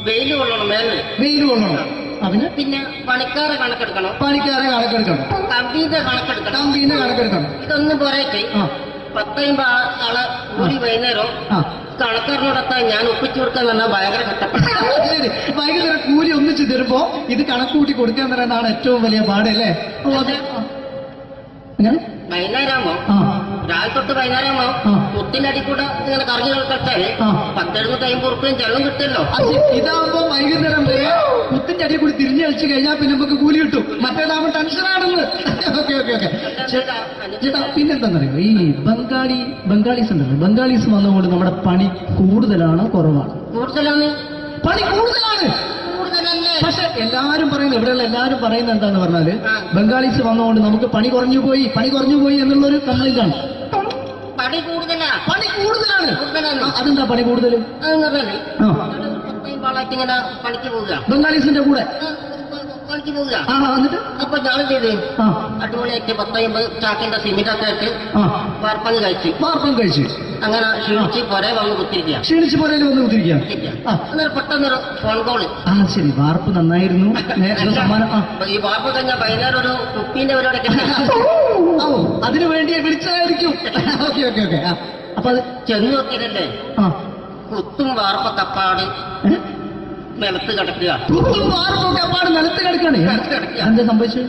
വെയിൽ കൊള്ളണം, മേലെ വെയിൽ കൊള്ളണം. അവന് പിന്നെ പണിക്കാരെ കണക്കെടുക്കണം, പണിക്കാരെ കണക്കെടുക്കണം, കമ്പീന്റെ കണക്കെടുക്കണം, കമ്പീനെ കണക്കെടുക്കണം. ഇതൊന്നും പോരായിട്ട് ആ 10 ആളെ കൂടി വൈകുന്നേരം ആ കണക്കാരനോടൊത്താൻ ഞാൻ ഒപ്പിച്ചു കൊടുക്കാൻ പറഞ്ഞാൽ ഭയങ്കര കഷ്ടപ്പെട്ടു. ശരി, വൈകുന്നേരം കൂലി ഒന്നിച്ച് തരുമ്പോ ഇത് കണക്കൂട്ടി കൊടുക്കാൻ തരാനാണ് ഏറ്റവും വലിയ പാടല്ലേ? എങ്ങനെ? വൈകുന്നേരമാകുമ്പോ ആ രാവിലെ തൊട്ട് വൈകുന്നേരമാകുമ്പോ ആ. മുത്തിന്റെ അടി കൂടെ ഇങ്ങനെ കറങ്ങി കളിച്ചാല് ആ. 10-750 ഉറുപ്പിയും ചെലവും കിട്ടുമല്ലോ. ഇതാവുമ്പോ വൈകുന്നേരം വരെ മുത്തിന്റെ അടി കൂടി തിരിഞ്ഞു കളിച്ചു കഴിഞ്ഞാൽ പിന്നെ നമുക്ക് കൂലി കിട്ടും. മറ്റേതാവുമ്പോ ടെൻഷനാണെന്ന്. ഓക്കെ ഓക്കെ ഓക്കെ ചേട്ടാ, പിന്നെന്താന്നറിയോ, ഈ ബംഗാളീസ് ഉണ്ടല്ലോ, ബംഗാളീസ് വന്നുകൊണ്ട് നമ്മുടെ പണി കൂടുതലാണോ കുറവാണ്? കൂടുതലാണ്. പണി കൂടുതലാണ്. കൂടുതലല്ലേ? പക്ഷെ എല്ലാരും പറയുന്നത്, ഇവിടെയുള്ള എല്ലാരും പറയുന്നത് എന്താന്ന് പറഞ്ഞാല്, ആ. ബംഗാളീസ് വന്നുകൊണ്ട് നമുക്ക് പണി കുറഞ്ഞു പോയി എന്നുള്ളൊരു കംപ്ലൈന്റ് ആണ്. പണി കൂടുതലാ. പണി കൂടുതലാണ്. കൂടുതലാണ്. ആ, അതെന്താ പണി കൂടുതൽ? അതെന്ന് പറഞ്ഞാല് ആ 10 ആളായിട്ട് ഇങ്ങനെ പണിക്ക് പോവുക, ബംഗാളീസിന്റെ കൂടെ. പണിക്ക് പോവുക. ആ എന്നിട്ട് അപ്പൊ ഞാൻ ചെയ്ത് ആ അടിപൊളിയായിട്ട് 10-50 ചാക്കിന്റെ സിമെന്റൊക്കെ ആയിട്ട് ആ വാർപ്പങ്ങ് കഴിച്ച് വാർപ്പം കഴിച്ചു അങ്ങനെ ക്ഷീണിച്ച് പൊരേ വന്ന് കുത്തിരിക്കുക. ക്ഷീണിച്ച് പോരേലും വന്ന് കുത്തിരിക്കുകയാണ്. ആ അന്നേരം പെട്ടെന്നൊരു ഫോൺ കോള്. ആ ശരി, വാർപ്പ് നന്നായിരുന്നു. സമ്മാനം. ആ ഈ വാർപ്പ് കഴിഞ്ഞ വൈകുന്നേരം ഒരു കുപ്പീന്റെ പരിപാടി ഓ, അതിനു വേണ്ടി വിളിച്ചതായിരിക്കും. Okay okay okay. ആ അപ്പൊ അത് ചെന്ന് നോക്കിയതല്ലേ, ആ കുത്തും വാർപ്പ തപ്പാട് ഏ? നിലത്ത് കിടക്കുക. കുത്തും വാർപ്പൊക്കെ അപ്പാട് നിലത്ത് കിടക്കാണ്. എന്താ സംഭവിച്ചു?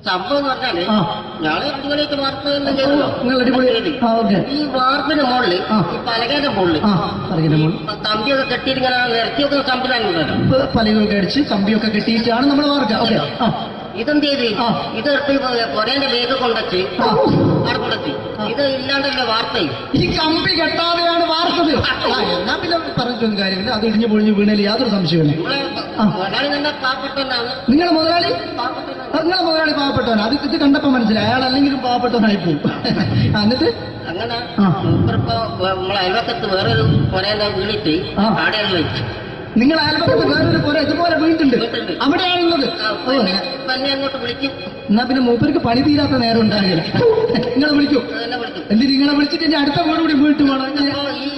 സംഭവം എന്ന് പറഞ്ഞാല് ആ. ഞാള് അടിപൊളിയായിട്ട് വാർപ്പ് എല്ലാം ചെയ്തല്ലോ. നിങ്ങൾ അടിപൊളി. ആ ഓക്കെ. ഈ വാർപ്പിന്റെ മുകളില് ആ. ഈ പലകയുടെ മുകളില് ആ പറയുന്ന മോൾ കമ്പിയൊക്കെ കെട്ടിയിട്ട് ഇങ്ങനെ നിരത്തി വെക്കുന്ന സംവിധാനം. പലകൊക്കെ അടിച്ച് കമ്പിയൊക്കെ കെട്ടിയിട്ടാണ് നമ്മൾ വാർക്കുക. ഓക്കെ. ആ ഇതെന്ത് ചെയ്ത് ആ. ഇതെടുത്ത് പൊരേന്റെ വേഗം കൊണ്ടുവച്ച് ആ. അവിടെ കൊണ്ടുവച്ച് ഇത് ഇല്ലാണ്ടല്ലേ വാർത്തയും. ഈ കമ്പി കെട്ടാതെയാണ് വാർത്തത്. ആ എന്നാ പിന്നെ പറഞ്ഞിട്ടൊന്നും കാര്യമില്ല. അത് ഇടിഞ്ഞു പൊളിഞ്ഞു വീണേൽ യാതൊരു സംശയമില്ല. ആ. മുതലാളി തന്നെ പാവപ്പെട്ടവനാണ്. നിങ്ങളെ മുതലാളി പാവപ്പെട്ടവനാണ്. അത് ഇത് കണ്ടപ്പോ മനസ്സിലായി, അയാൾ അല്ലെങ്കിലും പാവപ്പെട്ടവനായി പോകും. എന്നിട്ട് അങ്ങനെ ആ. മൂപ്പരിപ്പോ നമ്മളെ അയൽവക്കത്ത് വേറൊരു പൊരേന്റെ വീണിട്ട് ആ. ആടെയാണ് വെച്ച്. നിങ്ങൾ അയൽപക്കത്ത് വേറൊരു പോലെ ഇതുപോലെ വീട്ടുണ്ട്, അവിടെയാണുള്ളത്. ഓ തന്നെ അങ്ങോട്ട് വിളിക്കും. എന്നാ പിന്നെ മൂപ്പർക്ക് പണി തീരാത്ത നേരം ഉണ്ടാകില്ല. നിങ്ങളെ വിളിക്കൂ. തന്നെ വിളിക്കും. എന്തിന് നിങ്ങളെ വിളിച്ചിട്ട് ഇനി അടുത്ത വീട് കൂടി വീട്ടു വേണം. അപ്പൊ ഈ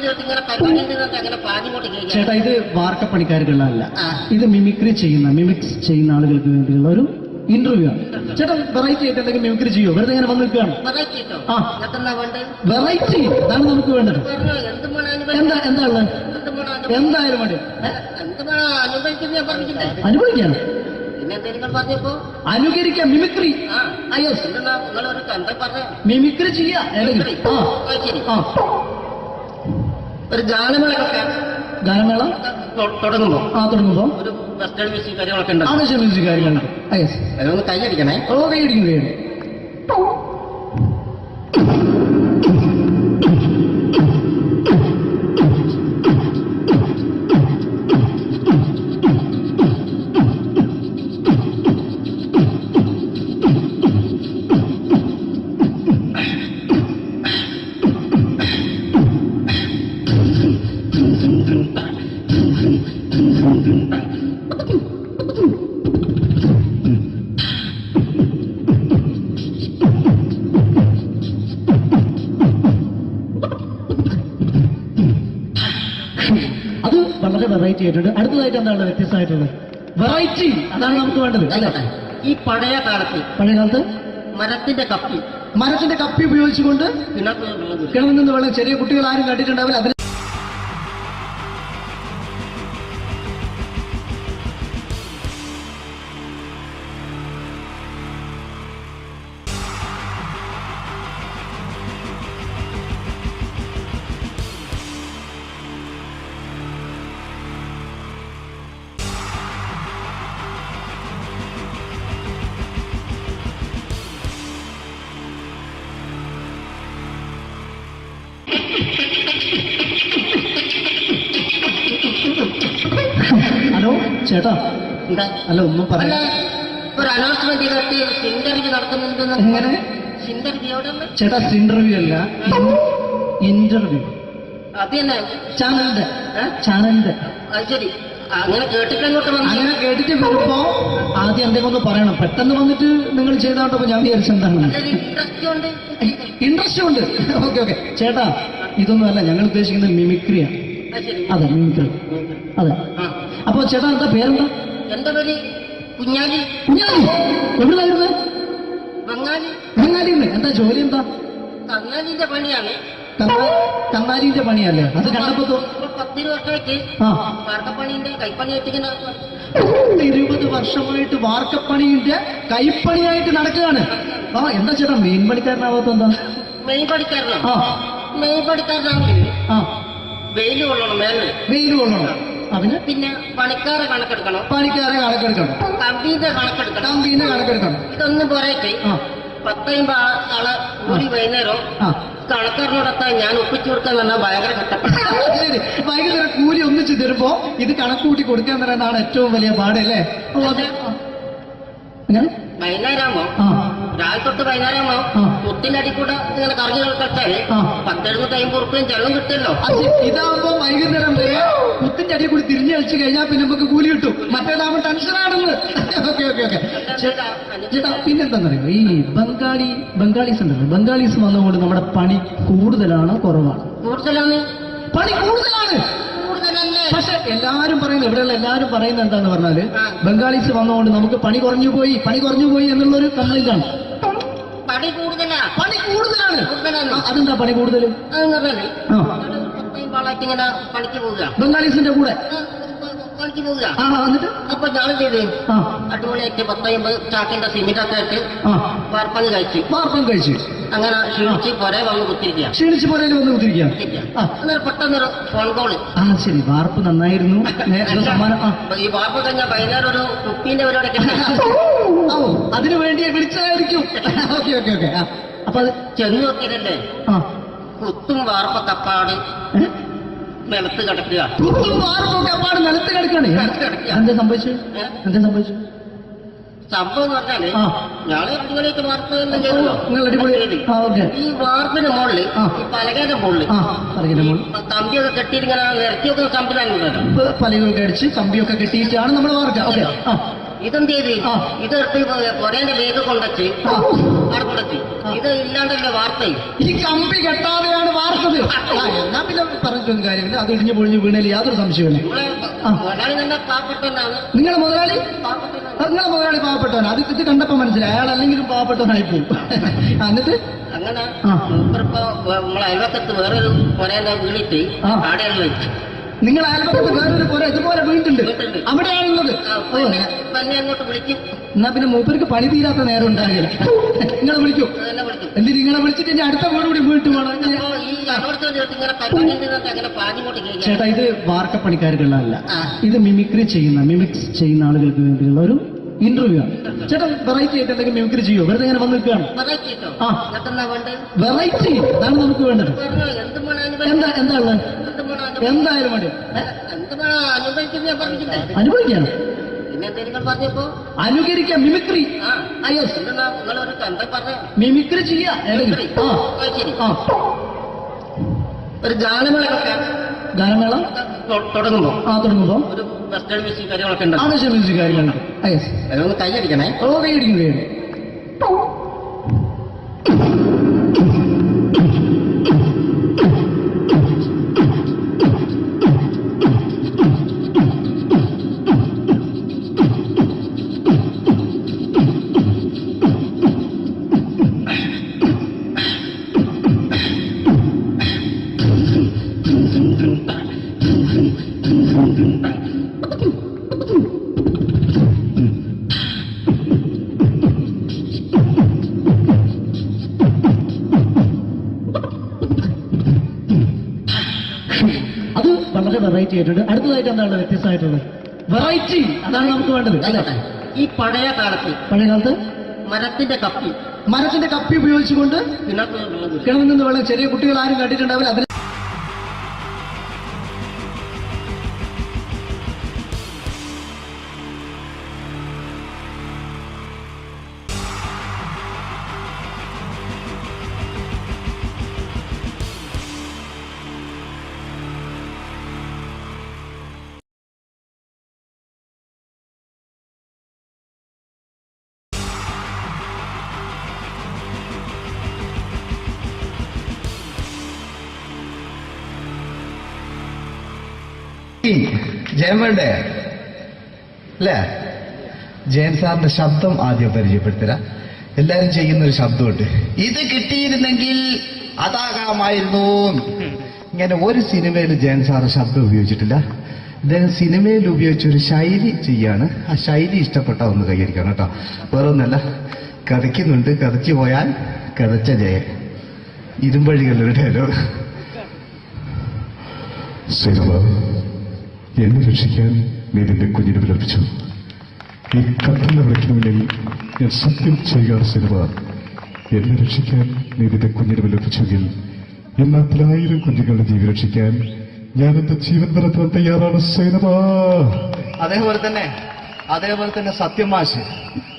കേട്ട് ഇങ്ങനെ പരിപാടി അങ്ങനെ പാഞ്ഞിങ്ങോട്ട് കേൾക്കാം. ചേട്ടാ ഇത് വാർക്കപ്പണിക്കാർക്കുള്ളതല്ല, ആ. ഇത് മിമിക്സ് ചെയ്യുന്ന ആളുകൾക്ക് വേണ്ടിയുള്ള ഒരു ഇന്റർവ്യൂ ആണ്. ചേട്ടാ വെറൈറ്റി ആയിട്ട് എന്തെങ്കിലും മിമിക്രി ചെയ്യോ? വെറുതെ ഇങ്ങനെ വന്ന് നിൽക്കുകയാണ്. വെറൈറ്റി കേട്ടോ. ആ. എന്നിട്ടെന്നാ വേണ്ടത്? വെറൈറ്റി അതാണ് നമുക്ക് വേണ്ടത്. പറഞ്ഞോ, എന്ത് വേണം എന്താ ഉള്ളത്? എന്ത് വേണം എന്തായാലും വേണ്ടി എന്ത് വേണം അനുഭവിക്കുന്ന ഞാൻ പറഞ്ഞിട്ടില്ലേ? അനുഭവിക്കാൻ, പിന്നെ എന്തെങ്കിലും പറഞ്ഞപ്പോ അനുകരിക്കാം, മിമിക്രി. ആ യെസ്, എന്തെന്നാ നിങ്ങളൊരു എന്താ പറഞ്ഞ മിമിക്രി ചെയ്യാ. മിമിക്രി. ശരി. ആ, ഒരു ഗാനമേള വെക്കാം. ഗാനമേള തുടങ്ങുമ്പോ തുടങ്ങുമ്പോ ഒരു വെസ്റ്റേൺ മ്യൂസിക് കാര്യങ്ങളൊക്കെ ഉണ്ട്. ആവശ്യം മ്യൂസിക് കാര്യങ്ങളുണ്ട്. യെസ്, അതൊന്ന് കൈയടിക്കണേ. ഓ കൈയടിക്കും. അത് വളരെ വെറൈറ്റി ആയിട്ടുണ്ട്. അടുത്തതായിട്ട് എന്താണ് വ്യത്യസ്തമായിട്ടുള്ളത്? വെറൈറ്റി, അതാണ് നമുക്ക് വേണ്ടത് അല്ലേ? ഈ പഴയ കാലത്ത് പഴയ കാലത്ത് മരത്തിന്റെ കപ്പി ഉപയോഗിച്ചുകൊണ്ട് കിണറ് കിണറിൽ നിന്ന് വെള്ളം, ചെറിയ കുട്ടികൾ ആരും കണ്ടിട്ടുണ്ടാവില്ല. അതിന് ഹലോ ചേട്ടാ, എന്താ അല്ല ഒന്നും അല്ല, പറയാം. ഒരു അനൗൺസ്മെന്റ് ചെയ്തിട്ട് ഇന്റർവ്യൂ നടത്തുന്നുണ്ടെന്ന്. എങ്ങനെ ഇന്റർവ്യൂ എവിടെ ഉണ്ട്? ചേട്ടാ? ഇന്റർവ്യൂ അല്ല, ഇന്റർവ്യൂ. അത് തന്നെ ചാനലിന്റെ ഏ? ചാനലിന്റെ. അത് ശരി. അങ്ങനെ കേട്ടിട്ട് അങ്ങോട്ട് വന്നു. അങ്ങനെ കേട്ടിട്ട് വരുമ്പോ ആദ്യം എന്തെങ്കിലും ഒന്ന് പറയണം. പെട്ടെന്ന് വന്നിട്ട് നിങ്ങൾ ചെയ്താണ്ടപ്പോ ഞാൻ വിചാരിച്ചു എന്താണ് ഇൻട്രസ്റ്റ് ഉണ്ട്. ഇൻട്രസ്റ്റ് ഉണ്ട്. ഓക്കെ ചേട്ടാ, ഇതൊന്നുമല്ല ഞങ്ങൾ ഉദ്ദേശിക്കുന്നത് മിമിക്രിയാണ്. അത് ശരി. അതെ, മിമിക്രി. അതെ. ആ. അപ്പൊ ചേട്ടാ എന്താ പേരെന്താ? എന്റെ പേര് കുഞ്ഞാലി. കുഞ്ഞാലി. എവിടെയായിരുന്നു? ബംഗാളി. ബംഗാളിന്ന്. എന്താ ജോലി? എന്താ? കന്നാലിന്റെ പണിയാണ്. കന്നാലിന്റെ പണിയല്ലേ? അത് കണ്ടപ്പോ ഇപ്പൊ 10 വർഷമായിട്ട് ആ വാർക്കപ്പണിന്റെ കൈപ്പണിയായിട്ട് ഇങ്ങനെ 20 വർഷമായിട്ട് വാർക്കപ്പണിന്റെ കൈപ്പണിയായിട്ട് നടക്കുകയാണ്. ആ എന്താ ചേട്ടാ മെയിൻ പണിക്കാരനാവാത്ത എന്താ? മെയ് പണിക്കാരനാണ്. ആ മെയ് പണിക്കാരനാണെങ്കിൽ ആ വെയിൽ കൊള്ളണം മേലെ. വെയിൽ കൊള്ളണം. അതിന് പിന്നെ പണിക്കാരെ കണക്കെടുക്കണം. പണിക്കാരെ കണക്കെടുക്കണം. കമ്പീന്റെ കണക്കെടുക്കണം. കമ്പീനെ കണക്കെടുക്കണം. ഇതൊന്നും പോരായിട്ട് ആ 10-50 ആളെ കൂടി വൈകുന്നേരം ആ കണക്കാരനോടൊത്താൻ ഞാൻ ഒപ്പിച്ചു കൊടുക്കാൻ പറഞ്ഞാൽ ഭയങ്കര കഷ്ടപ്പെട്ടു. ശരി, വൈകുന്നേരം കൂലി ഒന്നിച്ച് തരുമ്പോ ഇത് കണക്ക് കൂട്ടി കൊടുക്കാൻ തരാനാണ് ഏറ്റവും വലിയ പാട് അല്ലേ? ഓ, അതെ. എങ്ങനെ? വൈകുന്നേരമാകുമ്പോ ആ രാവിലെ തൊട്ട് വൈകുന്നേരമാകുമ്പോ ആ. കുത്തിന്റെ അടി കൂടെ ഇങ്ങനെ കറങ്ങി കളിച്ചാല് ആ. 10-70 ഉറുപ്പിയും ചെള്ളം കിട്ടുമല്ലോ. അത് ഇതാവുമ്പോ വൈകുന്നേരം വരെ കുത്തിന്റെ അടിയിൽ കൂടി തിരിഞ്ഞു കളിച്ച് കഴിഞ്ഞാൽ പിന്നെ നമുക്ക് കൂലി കിട്ടും. മറ്റേതാവുമ്പോ ടെൻഷനാണെന്ന്. ഓക്കെ ചേട്ടാ, പിന്നെന്താണെന്നറിയോ, ഈ ബംഗാളീസ് ഉണ്ടല്ലോ, ബംഗാളീസ് വന്നുകൊണ്ട് നമ്മുടെ പണി കൂടുതലാണ് കുറവാണ്? കൂടുതലാണ്. പണി കൂടുതലാണ്. കൂടുതലല്ലേ? പക്ഷെ എല്ലാരും പറയുന്നത്, ഇവിടെയുള്ള എല്ലാരും പറയുന്നത് എന്താന്ന് പറഞ്ഞാല് ആ. ബംഗാളീസ് വന്നുകൊണ്ട് നമുക്ക് പണി കുറഞ്ഞു പോയി എന്നുള്ളൊരു കംപ്ലൈന്റ് ആണ്. പണി കൂടുതലാ. പണി കൂടുതലാണ്. കൂടുതലാണ്. അതെന്താ പണി കൂടുതൽ? അതെന്ന് പറഞ്ഞാല് ആ 10 ആളായിട്ട് ഇങ്ങനെ പണിക്ക് പോവുക. ബംഗാളീസിന്റെ കൂടെ പണിക്ക് പോവുക. എന്നിട്ട് അപ്പൊ ഞാൻ ചെയ്ത് ആ അടിപൊളിയായിട്ട് 10-50 ചാക്കിന്റെ സിമെന്റ് ഒക്കെ ആയിട്ട് ആ വാർപ്പണി കഴിച്ചു. വാർപ്പം കഴിച്ച് അങ്ങനെ ക്ഷീണിച്ച് പുറേ വന്ന് കുത്തിരിക്കുക. ക്ഷീണിച്ച് പോരേലും വന്ന് കുത്തിരിക്കുകയാണ്. ആ അന്നേരം പെട്ടെന്നൊരു ഫോൺ കോള്. ശരി, വാർപ്പ് നന്നായിരുന്നു. സമ്മാനം. ഈ വാർപ്പ് കഴിഞ്ഞാൽ വൈകുന്നേരം ഒരു കുപ്പീന്റെ പരിപാടി കിട്ടി. അതിനു വേണ്ടി വിളിച്ചതായിരിക്കും. ഓക്കെ അപ്പൊ അത് ചെന്ന് നോക്കിയതല്ലേ ആ കുത്തും വാർപ്പൊക്കെ അപ്പാട് നിലത്ത് കിടക്കുക. കുത്തും വാർപ്പൊക്കെ അപ്പാട് നിലത്ത് കിടക്കാണ്. എന്താ സംഭവിച്ചു? സംഭവം എന്ന് പറഞ്ഞാല് ആ. ഞാള് അടിപൊളിയായിട്ട് വാർപ്പ് എല്ലാം ചെയ്തല്ലോ. നിങ്ങൾ അടിപൊളി. ഓക്കെ. ഈ വാർപ്പിന്റെ മുകളിൽ ആ. ഈ പലകയുടെ മുകളിൽ പറയുന്ന മോൾ കമ്പിയൊക്കെ കെട്ടിയിട്ട് ഇങ്ങനെ നിരത്തി വെക്കുന്ന സംവിധാനം ഉണ്ടല്ലോ. പലകൊക്കെ അടിച്ച് കമ്പിയൊക്കെ കെട്ടിയിട്ടാണ് നമ്മൾ വാർക്കുക. ഓക്കെ. ഇതെന്ത് ചെയ്ത് ആ. ഇതെടുത്ത് കൊറേന്റെ ലേക്ക് കൊണ്ടച്ച് ആ. അവിടെ കൊണ്ടച്ച് ഇത് ഇല്ലാണ്ടല്ലേ വാർത്തയും ഈ കമ്പി കെട്ടാതെയാണ് വാർത്തത്. എന്നാ പിന്നെ പറഞ്ഞിട്ടൊന്നും കാര്യമില്ല. അത് ഇടിഞ്ഞു പൊളിഞ്ഞു വീണേൽ യാതൊരു സംശയമില്ല. നമ്മളെ ആ. മുതലാളി തന്നെ പാവപ്പെട്ടവനാണ്. നിങ്ങളെ മുതലാളി പാവപ്പെട്ടവനാണ്. നിങ്ങളെ മുതലാളി പാവപ്പെട്ടവനാണ്. അത് ഇത് കണ്ടപ്പോ മനസ്സിലായി. അയാൾ അല്ലെങ്കിലും പാവപ്പെട്ടവനായി പോകും. എന്നിട്ട് അങ്ങനെ ആ. മൂപ്പരിപ്പോ നമ്മളെ അയൽവക്കത്ത് വേറൊരു കൊറേന്റെ വീണിട്ട് ആ. ആടെയാണ് വെച്ചു. നിങ്ങൾ അയൽപക്കത്ത് വേറൊരു പോലെ ഇതുപോലെ വീണ്ടുണ്ട്. വീണ്ടുണ്ട്. അവിടെയാണുള്ളത്. തന്നെ അങ്ങോട്ട് വിളിക്കും. എന്നാ പിന്നെ മൂപ്പർക്ക് പണി തീരാത്ത നേരം ഉണ്ടാകില്ല. നിങ്ങളെ വിളിക്കൂ. തന്നെ വിളിക്കും. എന്തിന് നിങ്ങളെ വിളിച്ചിട്ട് ഇനി അടുത്ത വീട് കൂടി വീട്ടു വേണം. അപ്പോ ഈ അതോടത്തോട് ചേർത്ത് ഇങ്ങനെ പരിപാടി അങ്ങനെ പാഞ്ഞിങ്ങോട്ട് കേൾക്കാം. ചേട്ടാ, ഇത് വാർക്കപ്പണിക്കാർക്കുള്ളതല്ല. ആ. ഇത് മിമിക്സ് ചെയ്യുന്ന ആളുകൾക്ക് വേണ്ടിയുള്ള ഒരു ഇന്റർവ്യൂ ആണ്. ചേട്ടാ, വെറൈറ്റി ആയിട്ട് എന്തെങ്കിലും മിമിക്രി ചെയ്യോ? വെറുതെ ഇങ്ങനെ വന്ന് നിൽക്കുകയാണ്. വെറൈറ്റി കേട്ടോ. ആ. എന്നിട്ടെന്നാ വേണ്ടത്? വെറൈറ്റി അതാണ് നമുക്ക് വേണ്ടത്. പറഞ്ഞോ, എന്ത് വേണം എന്താ ഉള്ളത്? എന്ത് വേണം എന്തായാലും വേണ്ടി എന്ത് വേണം അനുഭവിക്കുന്ന ഞാൻ പറഞ്ഞിട്ടില്ലേ? അനുഭവിക്കാണ്. പിന്നെ നിങ്ങൾ പറഞ്ഞപ്പോ അനുകരിക്കാം. മിമിക്രി. ആ യെസ് എന്തെന്നാ നിങ്ങളൊരു എന്താ പറഞ്ഞ മിമിക്രി ചെയ്യാ. ആ ശരി. ആ ഒരു ഗാനമേള വെക്കാൻ ഗാനമേള തുടങ്ങുമ്പോ തുടങ്ങുമ്പോ ഒരു വെസ്റ്റേൺ മ്യൂസിക് കാര്യങ്ങളൊക്കെ ഉണ്ട്. ആവശ്യം മ്യൂസിക് കാര്യങ്ങളുണ്ട്. യെസ്. അതൊന്ന് കൈയടിക്കണേ. ഓ, കൈയടിക്കുന്നു. അത് വളരെ വെറൈറ്റി ആയിട്ടുണ്ട്. അടുത്തതായിട്ട് എന്താണ് വ്യത്യസ്തമായിട്ടുള്ളത്? വെറൈറ്റി. അതാണ് നമുക്ക് വേണ്ടത് അല്ലേ? ഈ പഴയ കാലത്ത് പഴയ കാലത്ത് മരത്തിന്റെ കപ്പി ഉപയോഗിച്ചുകൊണ്ട് കിണറ്റിൽ വെള്ളം കുടിക്കും. കിണറിൽ നിന്ന് വെള്ളം ചെറിയ കുട്ടികൾ ആരും കണ്ടിട്ടുണ്ടാവില്ല. അതിന് ജയൻ വേണ്ടേ അല്ലേ? ജയൻ സാറിന്റെ ശബ്ദം ആദ്യം പരിചയപ്പെടുത്തരാം. എല്ലാരും ചെയ്യുന്ന ഒരു ശബ്ദമുണ്ട്. ഇത് കിട്ടിയിരുന്നെങ്കിൽ അതാകാമായിരുന്നു. ഇങ്ങനെ ഒരു സിനിമയിൽ ജയൻ സാറ് ശബ്ദം ഉപയോഗിച്ചിട്ടില്ല. ഇദ്ദേഹം സിനിമയിൽ ഉപയോഗിച്ച ഒരു ശൈലി ചെയ്യാണ്. ആ ശൈലി ഇഷ്ടപ്പെട്ട ഒന്ന് കൈകരിക്കണം കേട്ടോ. വേറൊന്നല്ല, കഥയ്ക്കുന്നുണ്ട്. കഥച്ചു പോയാൽ കഥച്ച ജയൻ. ഇരുമ്പഴികളുടെ ഡയലോഗ്. സിനിമ എന്നെ രക്ഷിക്കാൻ നീ നിന്റെ കുഞ്ഞിനെ വിലപിച്ചു. ഈ കത്തുന്ന വിളിക്കുന്നതിൽ ഞാൻ സത്യം ചെയ്യുകയാണ്. സിനിമ എന്നെ രക്ഷിക്കാൻ നീ നിന്റെ കുഞ്ഞിനെ വിലപിച്ചെങ്കിൽ എന്നാൽ 1000 കുഞ്ഞുങ്ങളുടെ ജീവൻ രക്ഷിക്കാൻ ഞാൻ എന്റെ ജീവൻ നടത്താൻ തയ്യാറാണ്. സിനിമ അതേപോലെ തന്നെ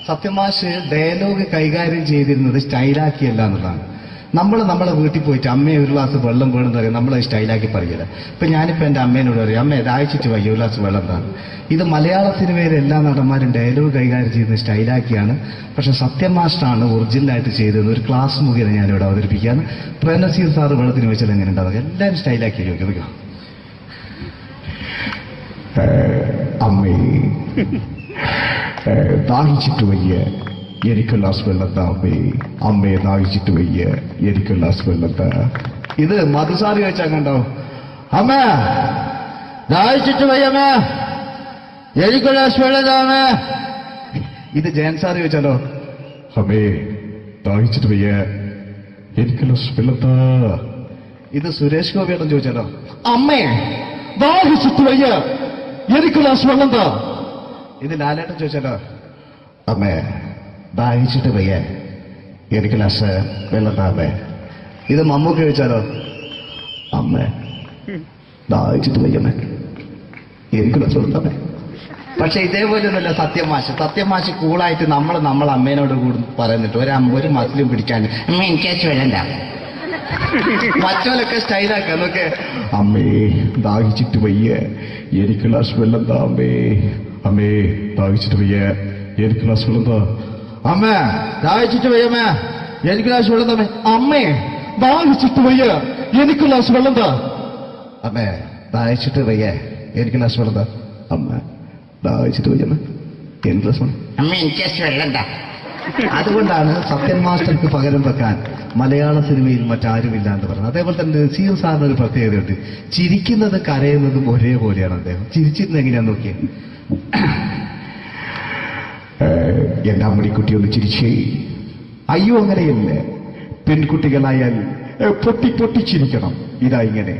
സത്യമാഷ് ഡയലോഗ് കൈകാര്യം ചെയ്തിരുന്നത് സ്റ്റൈലാക്കിയല്ല എന്നുള്ളതാണ്. നമ്മളെ വീട്ടിൽ പോയിട്ട് അമ്മയെ ഒരു ഗ്ലാസ് വെള്ളം വേണമെന്ന് പറയും. നമ്മളത് സ്റ്റൈലാക്കി പറയില്ല. ഇപ്പൊ ഞാനിപ്പോ എന്റെ അമ്മേനോട് പറയും, അമ്മ ദാഹിച്ചിട്ട് വയ്യ ഒരു ഗ്ലാസ് വെള്ളം എന്താണ്. ഇത് മലയാള സിനിമയിലെ എല്ലാ നടന്മാരും ഡയലോഗ് കൈകാര്യം ചെയ്യുന്നത് സ്റ്റൈലാക്കിയാണ്. പക്ഷെ സത്യം മാസ്റ്ററാണ് ഒറിജിനലായിട്ട് ചെയ്തത്. ഒരു ക്ലാസ് മുഖേന ഞാനിവിടെ അവതരിപ്പിക്കുകയാണ്. പ്രേംനസീർ സാറ് വെള്ളത്തിന് വെച്ചാൽ എങ്ങനെ ഉണ്ടാവുക? എല്ലാവരും സ്റ്റൈലാക്കി ചോദിക്കുക. അമ്മേ ദാഹിച്ചിട്ട് വയ്യ എനിക്ക് ഗ്ലാസ് വെള്ളം താ. അമ്മയെ ദാഹിച്ചിട്ട് വയ്യ എനിക്ക് ഗ്ലാസ് വെള്ളം താ. ഇത് മധുസാറി ചോദിച്ചാൽ കണ്ടോ? അമ്മ ദാഹിച്ചിട്ട് വയ്യമ്മ എനിക്ക് ഗ്ലാസ് വെള്ളം താ. ഇത് ജയൻ സാർ ചോദിച്ചാലോ? അമ്മേ ദാഹിച്ചിട്ട് വയ്യ എനിക്ക് ഗ്ലാസ് വെള്ളം താ. ഇത് സുരേഷ് ഗോപിയോടും ചോദിച്ചാലോ? അമ്മേ ദാഹിച്ചിട്ട് വയ്യ എനിക്ക് ഗ്ലാസ് വെള്ളം താ. ഇത് ലാലേട്ടൻ ചോദിച്ചാലോ? അമ്മേ ദാഹിച്ചിട്ട് വയ്യ എനിക്ക് ഗ്ലാസ് വെള്ളം താ. അമ്മേ. ഇത് മമ്മൂക്ക് ചോദിച്ചാലോ? അമ്മേ ദാഹിച്ചിട്ട് വയ്യമ്മേ എനിക്ക് ഗ്ലാസ് വെള്ളം താ. പക്ഷെ ഇതേപോലെ ഒന്നുമല്ല സത്യമാശ് കൂളായിട്ട് നമ്മളെ അമ്മേനോട് കൂടി പറയുന്നിട്ട് ഒരു മസിലും പിടിക്കാൻ അമ്മ എനിക്ക് വേണ്ട. മറ്റോലൊക്കെ സ്റ്റൈലാക്കാം. നോക്കെ അമ്മേ ദാഹിച്ചിട്ട് വയ്യ എനിക്ക് ഗ്ലാസ് വെള്ളം താ. അമ്മേ അമ്മേ ദാഹിച്ചിട്ട് വയ്യ, എനിക്ക് ഗ്ലാസ് വെള്ളം താ. അമ്മേ ദാഹിച്ചിട്ട് വയ്യമ്മേ, എനിക്ക് ഗ്ലാസ് വെള്ളം തമ്മേ. അമ്മേ ദാഹിച്ചിട്ട് വയ്യ, എനിക്ക് ഗ്ലാസ് വെള്ളം താ. അമ്മേ ദാഹിച്ചിട്ട് വയ്യേ, എനിക്ക് ഗ്ലാസ് വെള്ളം താ. അമ്മ ദാഹിച്ചിട്ട് വയ്യമ്മ, എനിക്ക് ഗ്ലാസ് വെള്ളം. അമ്മ എനിക്ക് വെള്ളം താ. അതുകൊണ്ടാണ് സത്യൻ മാസ്റ്റർക്ക് പകരം വെക്കാൻ മലയാള സിനിമയിൽ മറ്റാരുമില്ല എന്ന് പറയുന്നത്. അതേപോലെ തന്നെ നസീർ സാറിന് ഒരു പ്രത്യേകതയുണ്ട്. ചിരിക്കുന്നത് കരയുന്നതും ഒരേപോലെയാണ് അദ്ദേഹം. ചിരിച്ചിരുന്നത് എങ്ങനെയാന്ന് നോക്കിയേ. എന്റെ അമ്മടിക്കുട്ടി ഒന്ന് ചിരിച്ചേ. അയ്യോ അങ്ങനെയല്ലേ, പെൺകുട്ടികളായാൽ പൊട്ടി പൊട്ടി ചിരിക്കണം. ഇതാ ഇങ്ങനെ.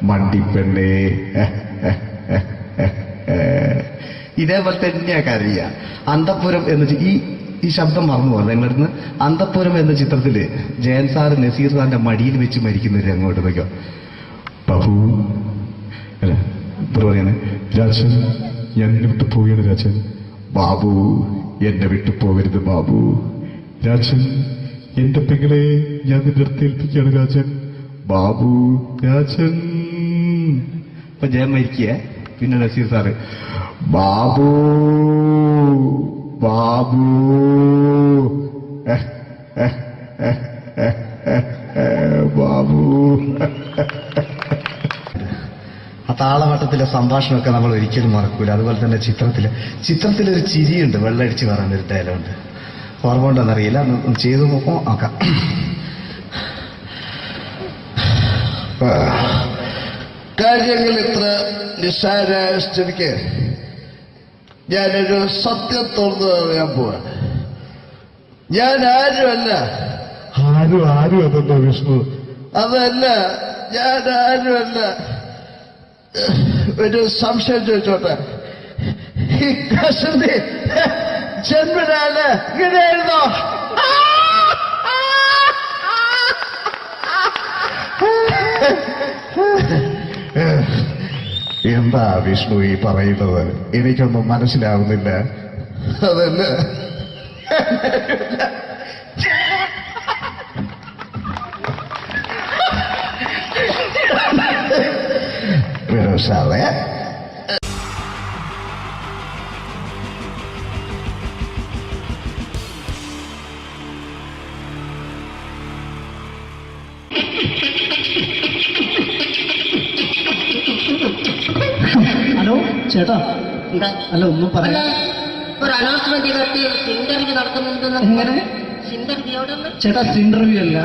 മണ്ടിപ്പെണ്ണേ. ഇതേപോലെ തന്നെയാ കരയ. അന്തപ്പുരം എന്ന ഈ ശബ്ദം മറന്നു പോകുന്നത് നിങ്ങളടുന്ന്. അന്തപ്പുരം എന്ന ചിത്രത്തില് ജയൻ സാറ് നസീർ സാറിന്റെ മടിയിൽ വെച്ച് മരിക്കുന്നവര് അങ്ങോട്ട് നോക്കോ. ബാബു അല്ല പറയാനെ, രാജൻ ഞാൻ എന്നെ വിട്ടു പോവുകയാണ് രാജൻ. ബാബു എന്നെ വിട്ടു പോകരുത് ബാബു. രാജൻ എന്റെ പെങ്ങളെ ഞാൻ നിന്റെ അടുത്ത് ഏൽപ്പിക്കുകയാണ് രാജൻ. ബാബു രാജൻ. ഇപ്പൊ ജയൻ മരിക്കേ, പിന്നെ നസീർ സാറ് ബാബു ബാബു. ബാബു. ആ താളവട്ടത്തിലെ സംഭാഷണമൊക്കെ നമ്മൾ ഒരിക്കലും മറക്കൂല. അതുപോലെ തന്നെ ചിത്രത്തിലൊരു ചിരിയുണ്ട്, വെള്ളടിച്ച് പറയാൻ ഒരു ഡയലോഗുണ്ട്. ഓർമ്മ ഉണ്ടെന്നറിയില്ല, ചെയ്തു നോക്കാം. കാര്യങ്ങൾ ഇത്ര നിസ്സാരമായ സ്ഥിതിക്ക് ഞാനൊരു സത്യം തുറന്നു പറയാൻ പോവാ. ഞാൻ ആരുമല്ല. ആരും അതല്ല വിഷ്ണു. അതല്ല, ഞാൻ ആരുമല്ല. ഒരു സംശയം ചോദിച്ചോട്ടെ, ഈ കസന്തി ജന്മനാണ് ഇങ്ങനെയായിരുന്നോ? എന്താ വിഷ്ണു ഈ പറയുന്നത്? എനിക്കൊന്നും മനസ്സിലാവുന്നില്ല. അതല്ല, സാറേ ഹലോ ചേട്ടാ, എന്താ? അല്ല ഒന്നും അല്ല, പറയാ. ഒരു അനൗൺസ്മെന്റ് നടത്തി ഇന്റർവ്യൂ നടക്കുന്നുണ്ടെന്ന്. എങ്ങനെ ഇന്റർവ്യൂ എവിടെ? ചേട്ടാ, ഇന്റർവ്യൂ അല്ല,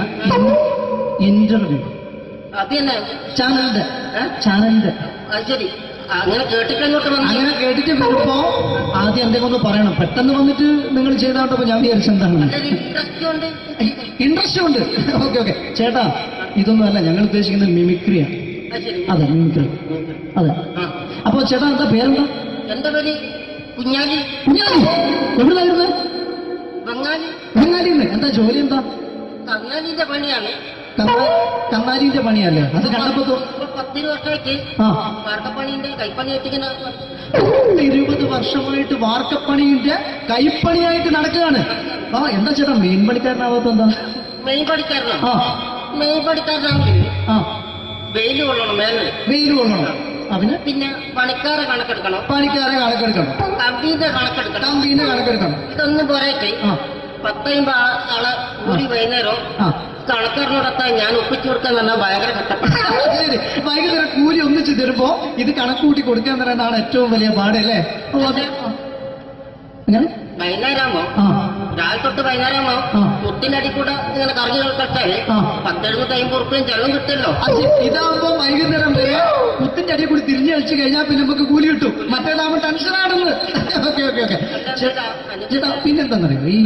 ഇന്റർവ്യൂ. അത് തന്നെ ചാനലിന്റെ. അത് ശരി. അങ്ങനെ കേട്ടിട്ട് അങ്ങോട്ട് വന്നു. അങ്ങനെ കേട്ടിട്ട് വരുമ്പോ ആദ്യം എന്തെങ്കിലും ഒന്ന് പറയണം. പെട്ടെന്ന് വന്നിട്ട് നിങ്ങൾ ചെയ്താട്ടപ്പോ ഞാൻ വിചാരിച്ചെന്താണ് ഇൻട്രസ്റ്റ് ഉണ്ട്. ഇൻട്രസ്റ്റ് ഉണ്ട്. ഓക്കെ ചേട്ടാ, ഇതൊന്നും അല്ല ഞങ്ങൾ ഉദ്ദേശിക്കുന്നത് മിമിക്രിയാണ്. അത് ശരി. അതെ, മിമിക്രി. അതെ. അപ്പൊ ചേട്ടാ എന്താ പേരെന്താ? എന്റെ പേര് കുഞ്ഞാലി. കുഞ്ഞാലി. എവിടുന്നായിരുന്നു? ബംഗാളി. ബംഗാളിന്ന്. എന്താ ജോലി? എന്താ? കങ്ങാലിന്റെ പണിയാണ്. കന്നാലിന്റെ പണിയല്ലേ? അത് കണ്ടപ്പോ 10 വർഷമായിട്ട് ആ വാർക്കപ്പണിന്റെ കൈപ്പണിയായിട്ട് ഇങ്ങനെ 20 വർഷമായിട്ട് വാർക്കപ്പണിന്റെ കൈപ്പണിയായിട്ട് നടക്കുകയാണ്. ആ എന്താ ചേട്ടാ മെയിൻ പണിക്കാരനാവാത്ത എന്താ? മെയിൻ പണിക്കാരനോ? ആ മെയിൻ പണിക്കാരനാണെങ്കിൽ ആ വെയിൽ കൊള്ളണം, വേനൽ വെയിൽ കൊള്ളണം. അതിന് പിന്നെ പണിക്കാരെ കണക്കെടുക്കണം, പണിക്കാരെ കണക്കെടുക്കണം, കമ്പീന്റെ കണക്കെടുക്കണം, കമ്പീന്റെ കണക്കെടുക്കണം. ഇതൊന്നും പോരായിട്ട് ആ 10-50 ആളെ ഒരു വൈകുന്നേരം ആ കണക്കാരനോടൊത്താൻ ഞാൻ ഒപ്പിച്ചു കൊടുക്കാൻ പറഞ്ഞാൽ ഭയങ്കര കഷ്ടപ്പെട്ടു. ശരി, വൈകുന്നേരം കൂലി ഒന്നിച്ച് തരുമ്പോ ഇത് കണക്കൂട്ടി കൊടുക്കാൻ പറയുന്നതാണ് ഏറ്റവും വലിയ പാട് അല്ലേ? അങ്ങനെ വൈകുന്നേരമാകുമ്പോ ആ രാവിലെ തൊട്ട് വൈകുന്നേരമാകുമ്പോ ആ. മുട്ടിനടി കൂടെ ഇങ്ങനെ കറങ്ങി കളിച്ചാല് ആ. 10-70 ഉറുപ്പിയും ചെലവും കിട്ടുമല്ലോ. ഇതാകുമ്പോ വൈകുന്നേരം വരെ കുത്തിന്റെ അടിയിൽ കൂടി തിരിഞ്ഞു കളിച്ചു കഴിഞ്ഞാൽ പിന്നെ നമുക്ക് കൂലി കിട്ടും. മറ്റേതാകുമ്പോ ടെൻഷനാണെന്ന്. ഓക്കെ ചേട്ടാ, പിന്നെന്താന്നറിയോ, ഈ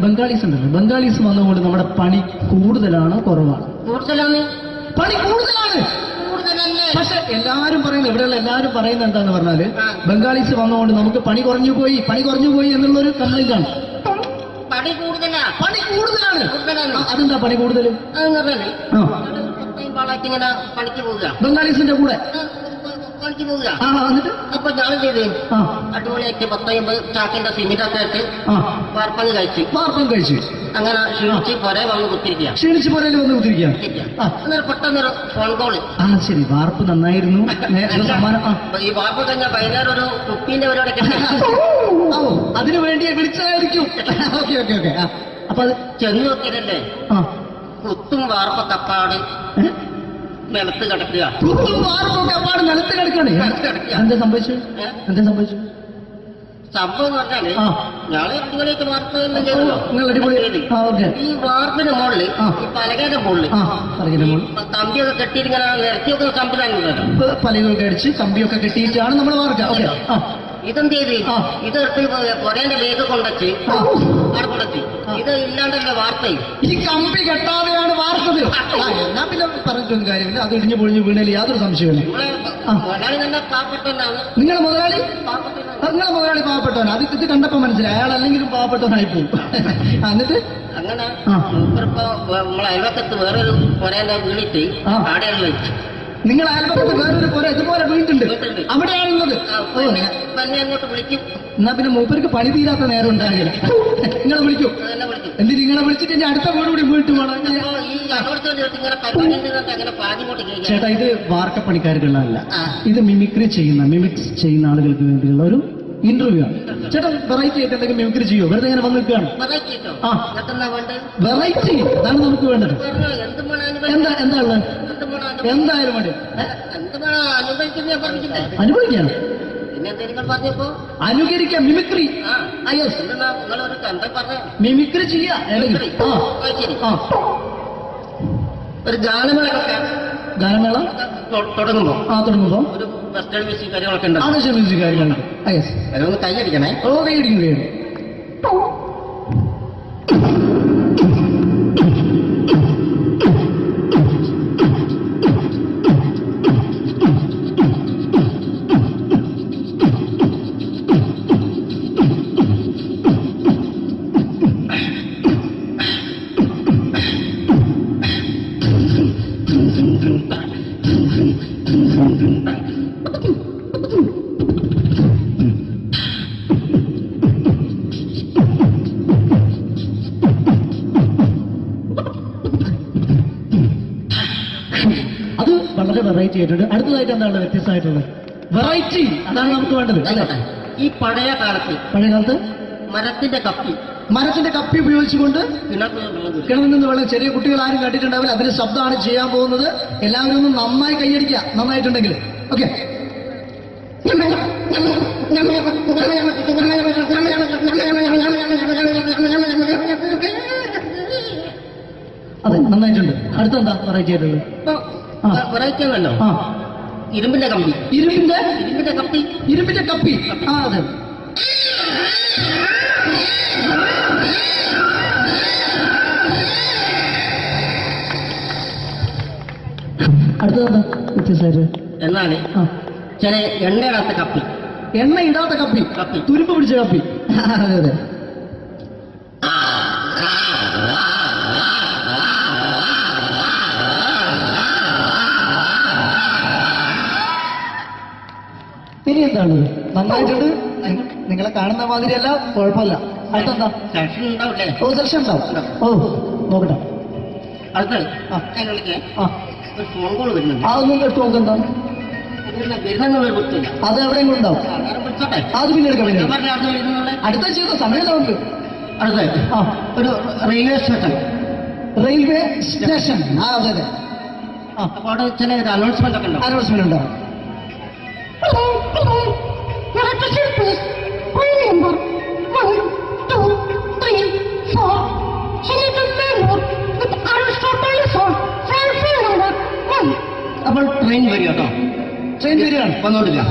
ബംഗാളീസ് ഉണ്ടല്ലോ, ബംഗാളീസ് വന്നുകൊണ്ട് നമ്മുടെ പണി കൂടുതലാണോ കുറവാണ്? കൂടുതലാണ്. പണി കൂടുതലാണ്. കൂടുതലല്ലേ? പക്ഷെ എല്ലാരും പറയുന്നത്, ഇവിടെയുള്ള എല്ലാരും പറയുന്നത് എന്താന്ന് പറഞ്ഞാല് ബംഗാളീസ് വന്നുകൊണ്ട് നമുക്ക് പണി കുറഞ്ഞു പോയി എന്നുള്ളൊരു കംപ്ലൈന്റ് ആണ്. പണി കൂടുതലാ. പണി കൂടുതലാണ്. കൂടുതലാണ്. അതെന്താ പണി കൂടുതൽ? അതെന്ന് പറഞ്ഞാല് ആ 10-50 ആളായിട്ട് ഇങ്ങനെ പണിക്ക് പോവുക. ബംഗാളീസിന്റെ കൂടെ. പണിക്ക് പണിക്ക് പോവുക. ആ എന്നിട്ട് അപ്പൊ ഞാൻ ചെയ്ത് ആ അടിപൊളിയായിട്ട് 10-50 ചാക്കിന്റെ സിമെന്റൊക്കെ ഇട്ട് ആ വാർപ്പങ്ങ് കഴിച്ച് വാർപ്പം കഴിച്ചു അങ്ങനെ ക്ഷീണിച്ച് പുറേ വന്ന് കുത്തിരിക്കുക. ക്ഷീണിച്ച് പുറയിൽ വന്ന് കുത്തിരിക്കുക. ആ അന്നേരം പെട്ടെന്നൊരു ഫോൺ കോള്. ആ ശരി, വാർപ്പ് നന്നായിരുന്നു. സമ്മാനം ആ ഈ വാർപ്പ് കഴിഞ്ഞ വൈകുന്നേരം ഒരു കുപ്പീന്റെ പരിപാടി ഓ അതിനു വേണ്ടി വിളിച്ചതായിരിക്കും. Okay okay okay. അപ്പൊ അത് ചെന്ന് നോക്കിയതല്ലേ ആ കുത്തും വാർപ്പ തപ്പാട് നിലത്ത് കിടക്കുക. കുത്തും വാർപ്പൊക്കെ അപ്പാട് നിലത്ത് കിടക്കാണ്. എന്താ സംഭവിച്ചു? എന്താ സംഭവിച്ചു? സംഭവം എന്ന് പറഞ്ഞാല് ആ. ഞാള് അടിപൊളിയായിട്ട് വാർപ്പ് എല്ലാം ചെയ്തല്ലോ. നിങ്ങൾ അടിപൊളി. ആ ഓക്കെ. ഈ വാർപ്പിന്റെ മുകളില് ആ. ഈ പലകയുടെ മുകളില് ആ പറഞ്ഞ കമ്പിയൊക്കെ കെട്ടിയിങ്ങനെ നിരത്തിയൊക്കെ സംവിധാനം പലകൊക്കെ അടിച്ച് കമ്പിയൊക്കെ കെട്ടിയിട്ടാണ് നമ്മൾ വാർക്കുക. ഓക്കെ. ആ ഇതെന്ത് ചെയ്ത് ആ. ഇതെടുത്ത് പുരേന്റെ വേഗം കൊണ്ടച്ച് ആ. അവിടെ കൊണ്ടച്ച് ഇത് ഇല്ലാണ്ടല്ലേ വാർത്തയും. ഈ കമ്പി കെട്ടാതെയാണ് വാർത്തത്. എന്നാ പിന്നെ പറഞ്ഞിട്ടൊന്നും കാര്യമില്ല. അത് ഇടിഞ്ഞു പൊളിഞ്ഞു വീണേൽ യാതൊരു സംശയമില്ല. ആ. മുതലാളി നല്ല പാവപ്പെട്ടവനാണ്. നിങ്ങളെ മുതലാളി പാവപ്പെട്ടവനാണ്. നിങ്ങളെ മുതലാളി പാവപ്പെട്ടവൻ. അത് ഇത് കണ്ടപ്പോ മനസ്സിലായി അയാൾ അല്ലെങ്കിലും പാവപ്പെട്ടവനായി പോകും. എന്നിട്ട് അങ്ങനെ ആ. മൂപ്പരിപ്പോ നമ്മളെ അയൽവക്കത്ത് വേറൊരു പുരേന്റെ വീണിട്ട് ആ. ആടെയാണ് വെച്ച്. നിങ്ങൾ അയൽപക്കത്ത് വേറൊരു പുര ഇതുപോലെ വീട്ടുണ്ട്, അവിടെയാണുള്ളത്. ഓ ഇപ്പൊ എന്നെ അങ്ങോട്ട് വിളിക്കും. എന്നാ പിന്നെ മൂപ്പർക്ക് പണി തീരാത്ത നേരം ഉണ്ടാകില്ല. നിങ്ങളെ വിളിക്കും. അതെന്നെ വിളിക്കും. എന്തിന് നിങ്ങളെ വിളിച്ചിട്ട് ഇനി അടുത്ത വീട് കൂടി വീട്ടു പോകണം. അപ്പൊ ഈ അതോടത്ത് ഇങ്ങനെ പരിപാടി ഉണ്ടെന്നൊക്കെ അങ്ങനെ പാതിങ്ങോട്ട് കേൾക്കാം. ചേട്ടാ ഇത് വാർക്കപ്പണിക്കാർക്കുള്ളതല്ല. ആ. ഇത് മിമിക്സ് ചെയ്യുന്ന ആളുകൾക്ക് വേണ്ടിയുള്ള ഒരു ഇന്റർവ്യൂ ആണ്. ചേട്ടാ വെറൈറ്റി ആയിട്ട് എന്തെങ്കിലും മിമിക്രി ചെയ്യോ? വെറുതെ ഇങ്ങനെ വന്ന് നിൽക്കുകയാണ്. വെറൈറ്റി കിട്ടോ? ആ. ഇതൊക്കെന്നാ വേണ്ടത്? വെറൈറ്റി അതാണ് നമുക്ക് വേണ്ടത്. പറഞ്ഞോ, എന്ത് വേണം എന്താ അനുഭവിക്കാൻ? എന്താ ഉള്ളത്? എന്ത് വേണം എന്തായാലും മതി. എന്ത് വേണം അനുഭവിക്കുന്ന ഞാൻ പറഞ്ഞില്ലേ? അനുഭവിക്കാണ്, പിന്നെ എന്തെങ്കിലും പറഞ്ഞപ്പോ അനുകരിക്കാം, മിമിക്രി. ആ യെസ്, എന്നാ നിങ്ങളൊരു എന്താ പറഞ്ഞ മിമിക്രി ചെയ്യാ. മിമിക്രി. ആ ശരി. ആ ഒരു ഗാനമേള ഗാനമേള തുടങ്ങുമ്പോ തുടങ്ങുമ്പോ ഒരു വെസ്റ്റേൺ മ്യൂസിക് കാര്യങ്ങളൊക്കെ ഉണ്ട്. ആദേശ മ്യൂസിക് കാര്യങ്ങളുണ്ട്. യെസ്, അതൊന്ന് കൈയടിക്കണേ. ഓ കൈയടിക്കും കൈയടിക്കും. അത് വളരെ വെറൈറ്റി ആയിട്ടുണ്ട്. അടുത്തതായിട്ട് എന്താണ് വ്യത്യസ്തമായിട്ടുള്ളത്? വെറൈറ്റി, അതാണ് നമുക്ക് വേണ്ടത് അല്ലേ? ഈ പഴയ കാലത്ത് പഴയ കാലത്ത് മരത്തിന്റെ കപ്പി ഉപയോഗിച്ചുകൊണ്ട് കിണറ്റിൽ കിണറിൽ നിന്ന് വെള്ളം, ചെറിയ കുട്ടികൾ ആരും കണ്ടിട്ടുണ്ടാവില്ല. അതിന് ശബ്ദമാണ് ചെയ്യാൻ പോകുന്നത്. എല്ലാവരും ഒന്ന് നന്നായി കൈയടിക്കുക, നന്നായിട്ടുണ്ടെങ്കിൽ. ഓക്കെ. അതെ, നന്നായിട്ടുണ്ട്. അടുത്തെന്താ വെറൈറ്റി ആയിട്ടുള്ളത്? വെറൈറ്റി ആണല്ലോ. ആ ഇരുമ്പിന്റെ കമ്പി. ഇരുമ്പിന്റെ കപ്പി. ആ അതെ. അടുത്തതെന്താ വ്യത്യസ്തമായിട്ട്? എന്നാണ് ആ ചില എണ്ണയിടാത്ത കപ്പി. എണ്ണ ഇടാത്ത കപ്പി, തുരുമ്പ് പിടിച്ച കപ്പി. അതെ അതെ. ഇനി എന്താണ്? നന്നായിട്ടുണ്ട്. നിങ്ങളെ കാണുന്ന മാതിരിയല്ല, കുഴപ്പമില്ല. അടുത്തെന്താ? സെക്ഷൻ ഉണ്ടാവില്ലേ? ഓ സെക്ഷൻ ഉണ്ടാവും. ഓ നോക്കട്ടെ. അടുത്തത് ആ ആ ഒരു ഫോൺ കോൾ വരുന്നുണ്ട്. അതൊന്നും എടുത്ത് നോക്കെന്താ? വരുന്നുള്ള കുത്തില്ല. അത് എവിടെയെങ്കിലും ഉണ്ടാവും. വിളിച്ചോട്ടെ. അത് പിന്നെ എടുക്കാം. ഞാൻ പറഞ്ഞ അടുത്ത് വരുന്നുള്ള അടുത്ത ചെയ്ത സമയമുണ്ട്. അടുത്ത ആ ഒരു റെയിൽവേ സ്റ്റേഷൻ. Railway station. ആ അതെ അതെ. ആ അപ്പൊ അവിടെ ചില അനൗൺസ്മെന്റ് ഒക്കെ ഉണ്ടാവും. അനൗൺസ്മെന്റ് ഉണ്ടാവും. അപ്പോൾ ട്രെയിൻ വരും കേട്ടോ. ട്രെയിൻ വരികയാണ്. വന്നോണ്ടില്ല.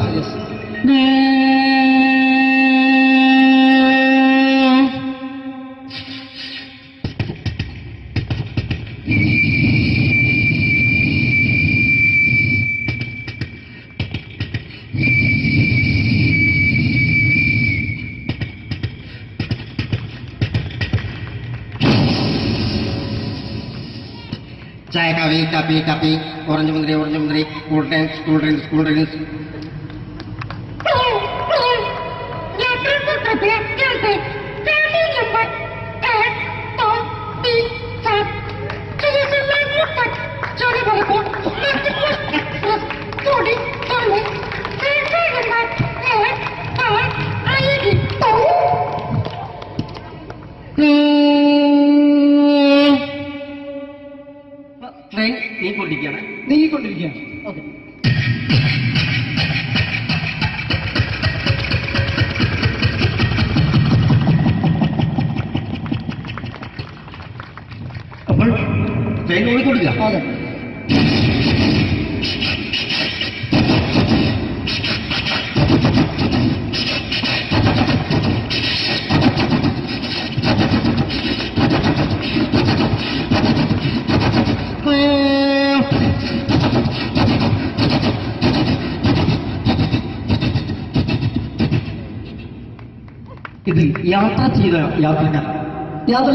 ചായ, കാപ്പി, ഓറഞ്ച് മുന്തിരി, കൂൾ ഡ്രിങ്ക്സ്. ട്രെയിൻ നീക്കൊണ്ടിരിക്കുകയാണ്. നീങ്ങിക്കൊണ്ടിരിക്കുകയാണ്. ഓക്കെ. അപ്പോൾ ട്രെയിൻ ഓടിക്കൊണ്ടിരിക്കുക. അതെ. ഇതിൽ യാത്ര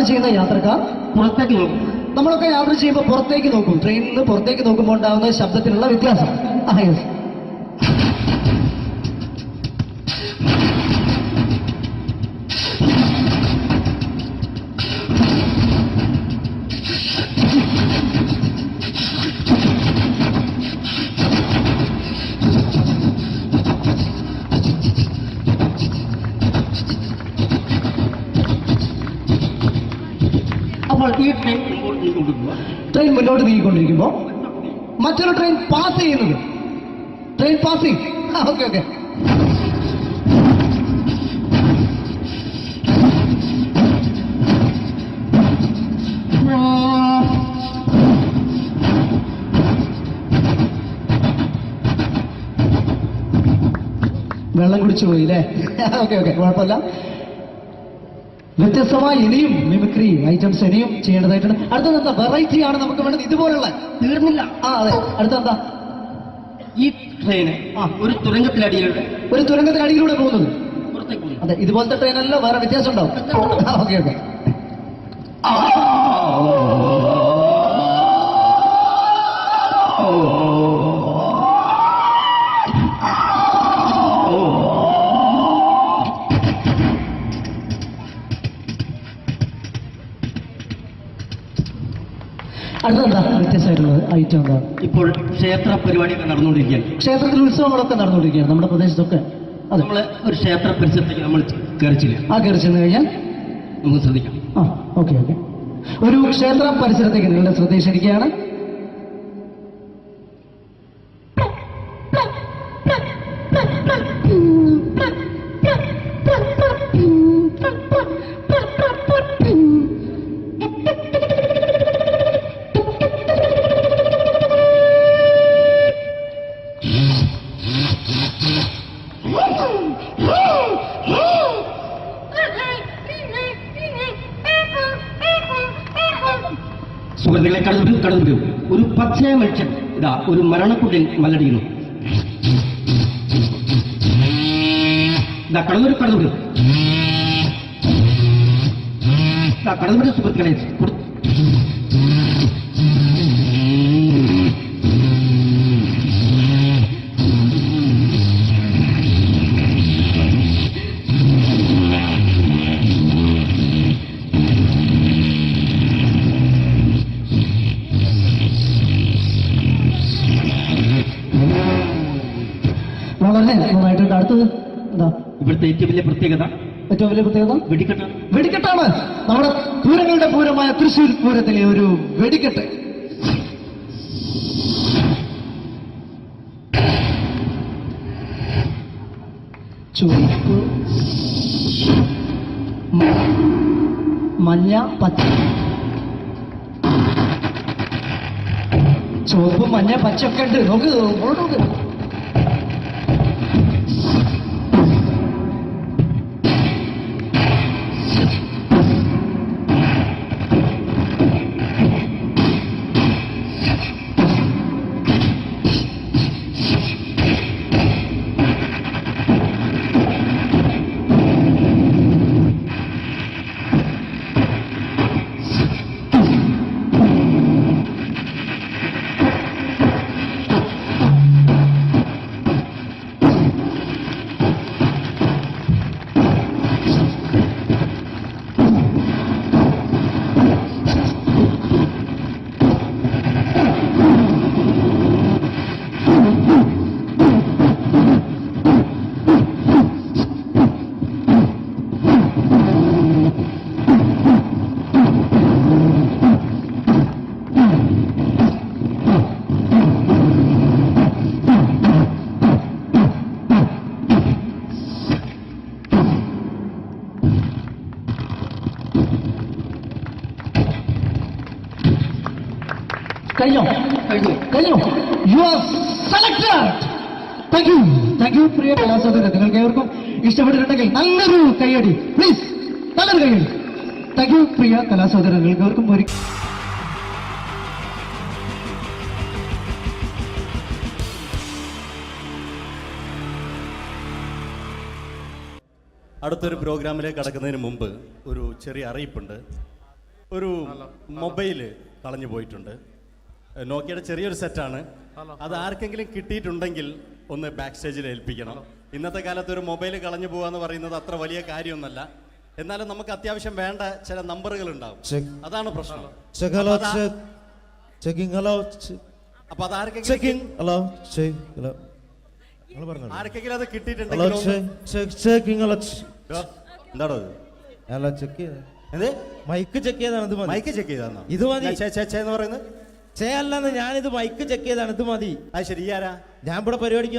ചെയ്ത യാത്രക്കാർ പുറത്തേക്ക് നോക്കും. നമ്മളൊക്കെ യാത്ര ചെയ്യുമ്പോൾ പുറത്തേക്ക് നോക്കും. ട്രെയിനിൽ നിന്ന് പുറത്തേക്ക് നോക്കുമ്പോൾ ഉണ്ടാകുന്ന ശബ്ദത്തിലുള്ള വ്യത്യാസം. യെസ്. അപ്പോൾ ഈ ട്രെയിൻ മുമ്പോട്ട് നീങ്ങിക്കൊണ്ടിരിക്കുമ്പോൾ മറ്റൊരു ട്രെയിൻ പാസ് ചെയ്യുന്നത്. Train passing. Okay okay. വെള്ളം കുടിച്ചു പോയില്ലേ? ഓക്കെ ഓക്കെ, കുഴപ്പമില്ല. വ്യത്യസ്തമായ ഇനിയും മിമിക്രി ഐറ്റംസ് ഇനിയും ചെയ്യേണ്ടതായിട്ടുണ്ട്. അടുത്തത് എന്താ വെറൈറ്റി ആണ് നമുക്ക് വേണ്ടത്? ഇതുപോലുള്ള തീർന്നില്ല. അതെ. അടുത്തെന്താ? ഈ ട്രെയിന് ഒരു തുരങ്കത്തിലടിയിലൂടെ പോകുന്നത്. പുറത്തേക്ക് പോകുന്നു. അതെ, ഇതുപോലത്തെ ട്രെയിനല്ലോ, വേറെ വ്യത്യാസം ഉണ്ടാവും. Okay okay. അടുത്തെന്താ വ്യത്യസ്തമായിട്ടുള്ളത് ഐറ്റം എന്താ? ഇപ്പോൾ ക്ഷേത്ര പരിപാടിയൊക്കെ നടന്നുകൊണ്ടിരിക്കുകയാണ്. ക്ഷേത്രത്തിൽ ഉത്സവങ്ങളൊക്കെ നടന്നുകൊണ്ടിരിക്കുകയാണ് നമ്മുടെ പ്രദേശത്തൊക്കെ. അതെ. നമ്മള് ഒരു ക്ഷേത്ര പരിസരത്തേക്ക് നമ്മൾ കയറിച്ചില്ല. കയറി ചെന്ന് കഴിഞ്ഞാൽ നമുക്ക് ശ്രദ്ധിക്കാം. Okay okay. ഒരു ക്ഷേത്ര പരിസരത്തേക്ക് നിങ്ങളുടെ ശ്രദ്ധ ക്ഷണിക്കുകയാണ്. സുഹൃത്തുക്കളെ, കടന്നു ഒരു പച്ചയ മനുഷ്യൻ ഇതാ ഒരു മരണക്കുട്ടിൽ മലടിയുന്നു. ഇതാ കടന്നു സുഹൃത്തുക്കളെ. വളരെ നന്നായിട്ടുണ്ട്. അടുത്തത് എന്താ? ഇവിടുത്തെ ഏറ്റവും വലിയ പ്രത്യേകത വെടിക്കെട്ടാണ്. നമ്മുടെ പൂരങ്ങളുടെ പൂരമായ തൃശ്ശൂർ പൂരത്തിലെ ഒരു വെടിക്കെട്ട്. ചുവപ്പ്, മഞ്ഞ, പച്ച. ചുവപ്പ്, മഞ്ഞ, പച്ച ഒക്കെ ഉണ്ട്. നോക്ക്. കഴിഞ്ഞോ കഴിഞ്ഞു you are selected. Thank you പ്രിയ കലാസാധകരെ. നിങ്ങൾക്ക് ഏവർക്കും ഇഷ്ടപ്പെട്ടിട്ടുണ്ടെങ്കിൽ നല്ലൊരു കൈയടി പ്ലീസ്, നല്ലൊരു കൈയടി. താങ്ക് യു പ്രിയ കലാസാധകരെ. നിങ്ങൾക്ക് ഏവർക്കും ഒരു അടുത്തൊരു പ്രോഗ്രാമിലേക്ക് കടക്കുന്നതിന് മുമ്പ് ഒരു ചെറിയ അറിയിപ്പുണ്ട്. ഒരു മൊബൈല് കളഞ്ഞു പോയിട്ടുണ്ട്. നോക്കിയുടെ ചെറിയൊരു സെറ്റാണ്. അത് ആർക്കെങ്കിലും കിട്ടിയിട്ടുണ്ടെങ്കിൽ ഒന്ന് ബാക്ക് സ്റ്റേജിൽ ഏൽപ്പിക്കണം. ഇന്നത്തെ കാലത്ത് ഒരു മൊബൈൽ കളഞ്ഞു പോകുക എന്ന് പറയുന്നത് അത്ര വലിയ കാര്യമൊന്നുമല്ല. എന്നാലും നമുക്ക് അത്യാവശ്യം വേണ്ട ചില നമ്പറുകൾ ഉണ്ടാവും. അതാണ് പ്രശ്നം. അപ്പൊ അത് ആർക്കെങ്കിലും അത് കിട്ടിയിട്ടുണ്ടെങ്കിൽ എന്താണോ മൈക്ക് ചെക്ക് ചെയ്താണ്. മൈക്ക് ചെക്ക് ചെയ്താണോ ഇത് മതി എന്ന് പറയുന്നത്? അല്ലെന്ന് ഞാനിത് മൈക്ക് ചെക്ക് ചെയ്താണ്. ഇത് മതി. അത് ശരി. ആരാ? ഞാൻ ഇവിടെ പരിപാടിക്ക്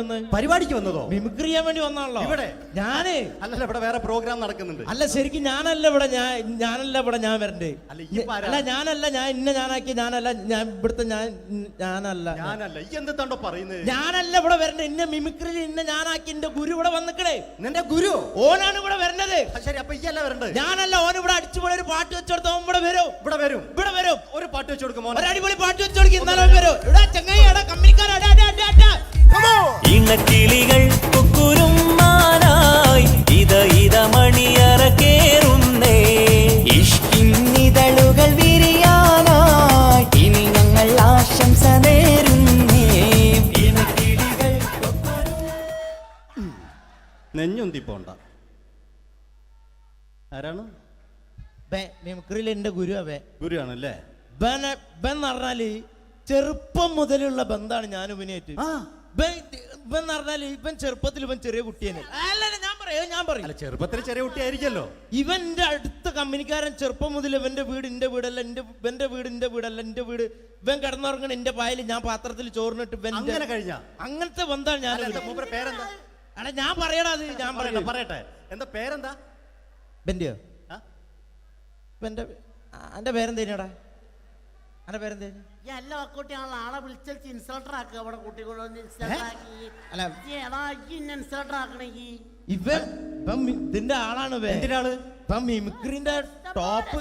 വന്നതോ? മിമിക്രി ചെയ്യാൻ വേണ്ടി വന്നാണല്ലോ ഇവിടെ. ഞാന് അല്ലല്ല, ഇവിടെ വേറെ പ്രോഗ്രാം നടക്കുന്നുണ്ട്. അല്ല ശരിക്കും ഞാനല്ല ഇവിടെ. ഞാൻ വരണ്ടേ? അല്ല ഞാനല്ല. ഞാൻ ഞാനാക്കി. ഞാനല്ല. ഞാൻ ഇവിടുത്തെ ഞാനല്ല. ഈ എന്തെത്താണ്ടോ പറയുന്നത്? ഞാനല്ല ഇവിടെ വരണ്ടേ. ഇന്ന മിമിക്രി ഞാനാക്കി. എന്റെ ഗുരു ഇവിടെ വന്നിക്കണേ. നിന്റെ ഗുരു ഓനാണ് ഇവിടെ വരണത്. ശരി. അപ്പൊ ഈ അല്ല വരണ്ടേ? ഞാനല്ല. ഓൻ ഇവിടെ അടിച്ചുപോലെ ഒരു പാട്ട് വെച്ചെടുത്ത ഓൻ ഇവിടെ വരും. ഒരു പാട്ട് വെച്ചു കൊടുക്കും. ഒരു അടിപൊളി പാട്ട് വെച്ചു കൊടുക്കും. ഇന്നലെ വരും. ഇവിടെ ചങ്ങായി കമ്പനിക്കാരാ. ഇണക്കിളികൾ കുക്കുരുമാനായി ഇത മണിയറ കേറുന്നേ. ഇഷ്കിന്നിതളുകൾ വിരിയാനായി ഇനി ഞങ്ങൾ ആശംസ നേരുന്നേ. ഇണക്കിളികൾ നെഞ്ഞുന്തി പോണ്ട. ആരാണ്? മിമിക്രിയിൽ എന്റെ ഗുരു അവേ. ഗുരുവാണല്ലേ? ബൻ പറഞ്ഞാല് ചെറുപ്പം മുതലുള്ള ബന്ധാണ് ഞാൻ ഇവനായിട്ട്. ഇവൻ പറഞ്ഞാല് ഇവൻ ചെറുപ്പത്തിൽ ഇവൻ ചെറിയ കുട്ടിയാണ്. ഞാൻ പറയും ചെറുപ്പത്തിൽ ചെറിയ കുട്ടിയായിരിക്കല്ലോ. ഇവന്റെ അടുത്ത കമ്പനിക്കാരൻ ചെറുപ്പം മുതൽ ഇവന്റെ വീട് എന്റെ വീടല്ല, ഇവന്റെ വീട് എന്റെ വീടല്ല. എന്റെ വീട് ഇവൻ കിടന്നുറങ്ങണ എന്റെ പായൽ ഞാൻ പാത്രത്തിൽ ചോറിനിട്ട് അങ്ങനത്തെ ബന്ധാണ് ഞാൻ. പേരെന്താ? അല്ല ഞാൻ പറയടാ. അത് ഞാൻ പറയട്ടെ. എന്താ പേരെന്താ? ബെന്റെയോ? എന്റെ പേരെന്തേനാടാ? എന്റെ പേരെന്തേനു? എല്ലാ കുട്ടിയാണല്ലോ ആളെ വിളിച്ചാൽ ഇൻസൾട്ടർ ആക്കുക. അവിടെ കുട്ടികളൊന്ന് ഇൻസൾട്ടർ ആക്കണേ. ഇവൻ ഇതിന്റെ ആളാണ്. മിമിക്രിന്റെ ടോപ്പ്.